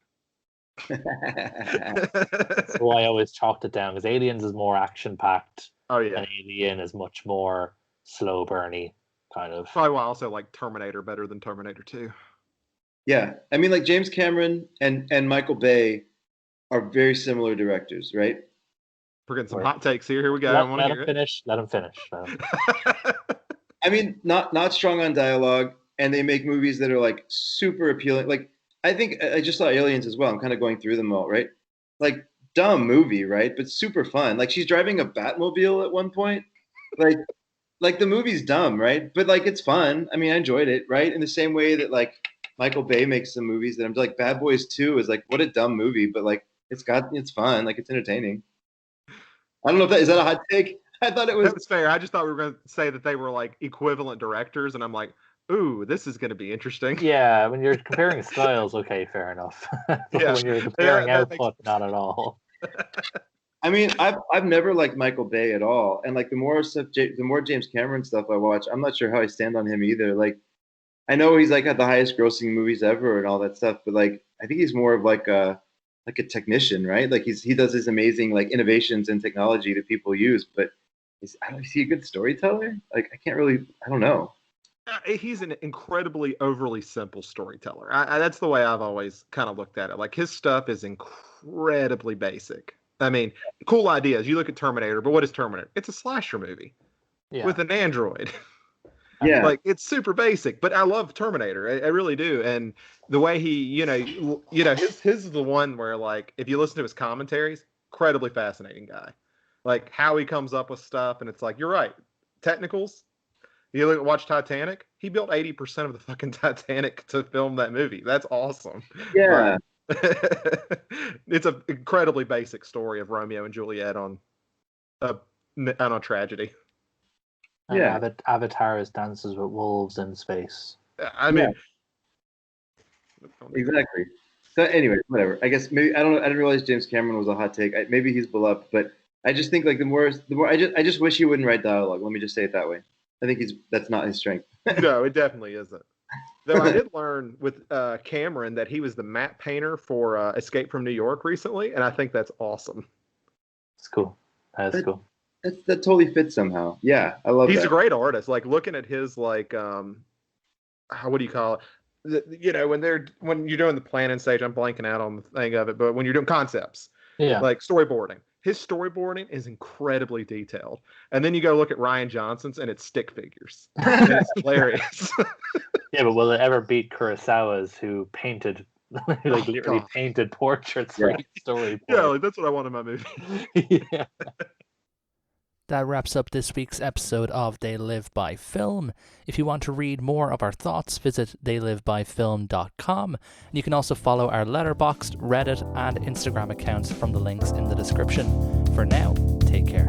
So I always chalked it down because Aliens is more action packed. Oh yeah, and Alien is much more slow burny kind of. Probably why I also like Terminator better than Terminator 2. Yeah, I mean, like James Cameron and Michael Bay are very similar directors, right? We're getting some hot takes here. Here we go. Let him finish. I mean, not strong on dialogue, and they make movies that are like super appealing. Like I think I just saw Aliens as well. I'm kind of going through them all, right? Like dumb movie, right? But super fun. Like she's driving a Batmobile at one point. Like the movie's dumb, right? But like it's fun. I mean, I enjoyed it, right? In the same way that like Michael Bay makes some movies that I'm like Bad Boys 2 is like what a dumb movie, but like it's fun, like it's entertaining. I don't know if is that a hot take? I thought it was. That was fair. I just thought we were going to say that they were like equivalent directors, and I'm like, ooh, this is going to be interesting. Yeah, when you're comparing styles, okay, fair enough. Yeah, when you're comparing output, not at all. I mean, I've never liked Michael Bay at all, and like the more James Cameron stuff I watch, I'm not sure how I stand on him either. Like, I know he's like got the highest grossing movies ever and all that stuff, but like I think he's more of like a technician, right? Like he does these amazing like innovations in technology that people use, but is he a good storyteller? Like I don't know. He's an incredibly overly simple storyteller. That's the way I've always kind of looked at it. Like his stuff is incredibly basic. I mean, cool ideas. You look at Terminator, but what is Terminator? It's a slasher movie with an android. Yeah, like it's super basic, but I love Terminator. I really do. And the way he, his is the one where like if you listen to his commentaries, incredibly fascinating guy. Like how he comes up with stuff, and it's like you're right. Technicals. You watch Titanic. He built 80% of the fucking Titanic to film that movie. That's awesome. Yeah. It's an incredibly basic story of Romeo and Juliet on a tragedy. Yeah, Avatar is Dances with Wolves in space. I mean, exactly. So anyway, whatever. I guess maybe I didn't realize James Cameron was a hot take. Maybe he's beloved, but I just think like the more I just wish he wouldn't write dialogue. Let me just say it that way. I think that's not his strength. No, it definitely isn't. Though I did learn with Cameron that he was the matte painter for Escape from New York recently, and I think that's awesome. It's cool. That's cool. That totally fits somehow. Yeah, I love. He's a great artist. Like looking at his like what do you call it? When you're doing the planning stage, I'm blanking out on the thing of it, but when you're doing concepts, Yeah. like storyboarding, his storyboarding is incredibly detailed. And then you go look at Rian Johnson's, and it's stick figures, and it's hilarious. Yeah, but will it ever beat Kurosawa's, who painted, literally painted portraits for each story? Yeah, like that's what I want in my movie. Yeah. That wraps up this week's episode of They Live by Film. If you want to read more of our thoughts, visit theylivebyfilm.com. And you can also follow our Letterboxd, Reddit, and Instagram accounts from the links in the description. For now, take care.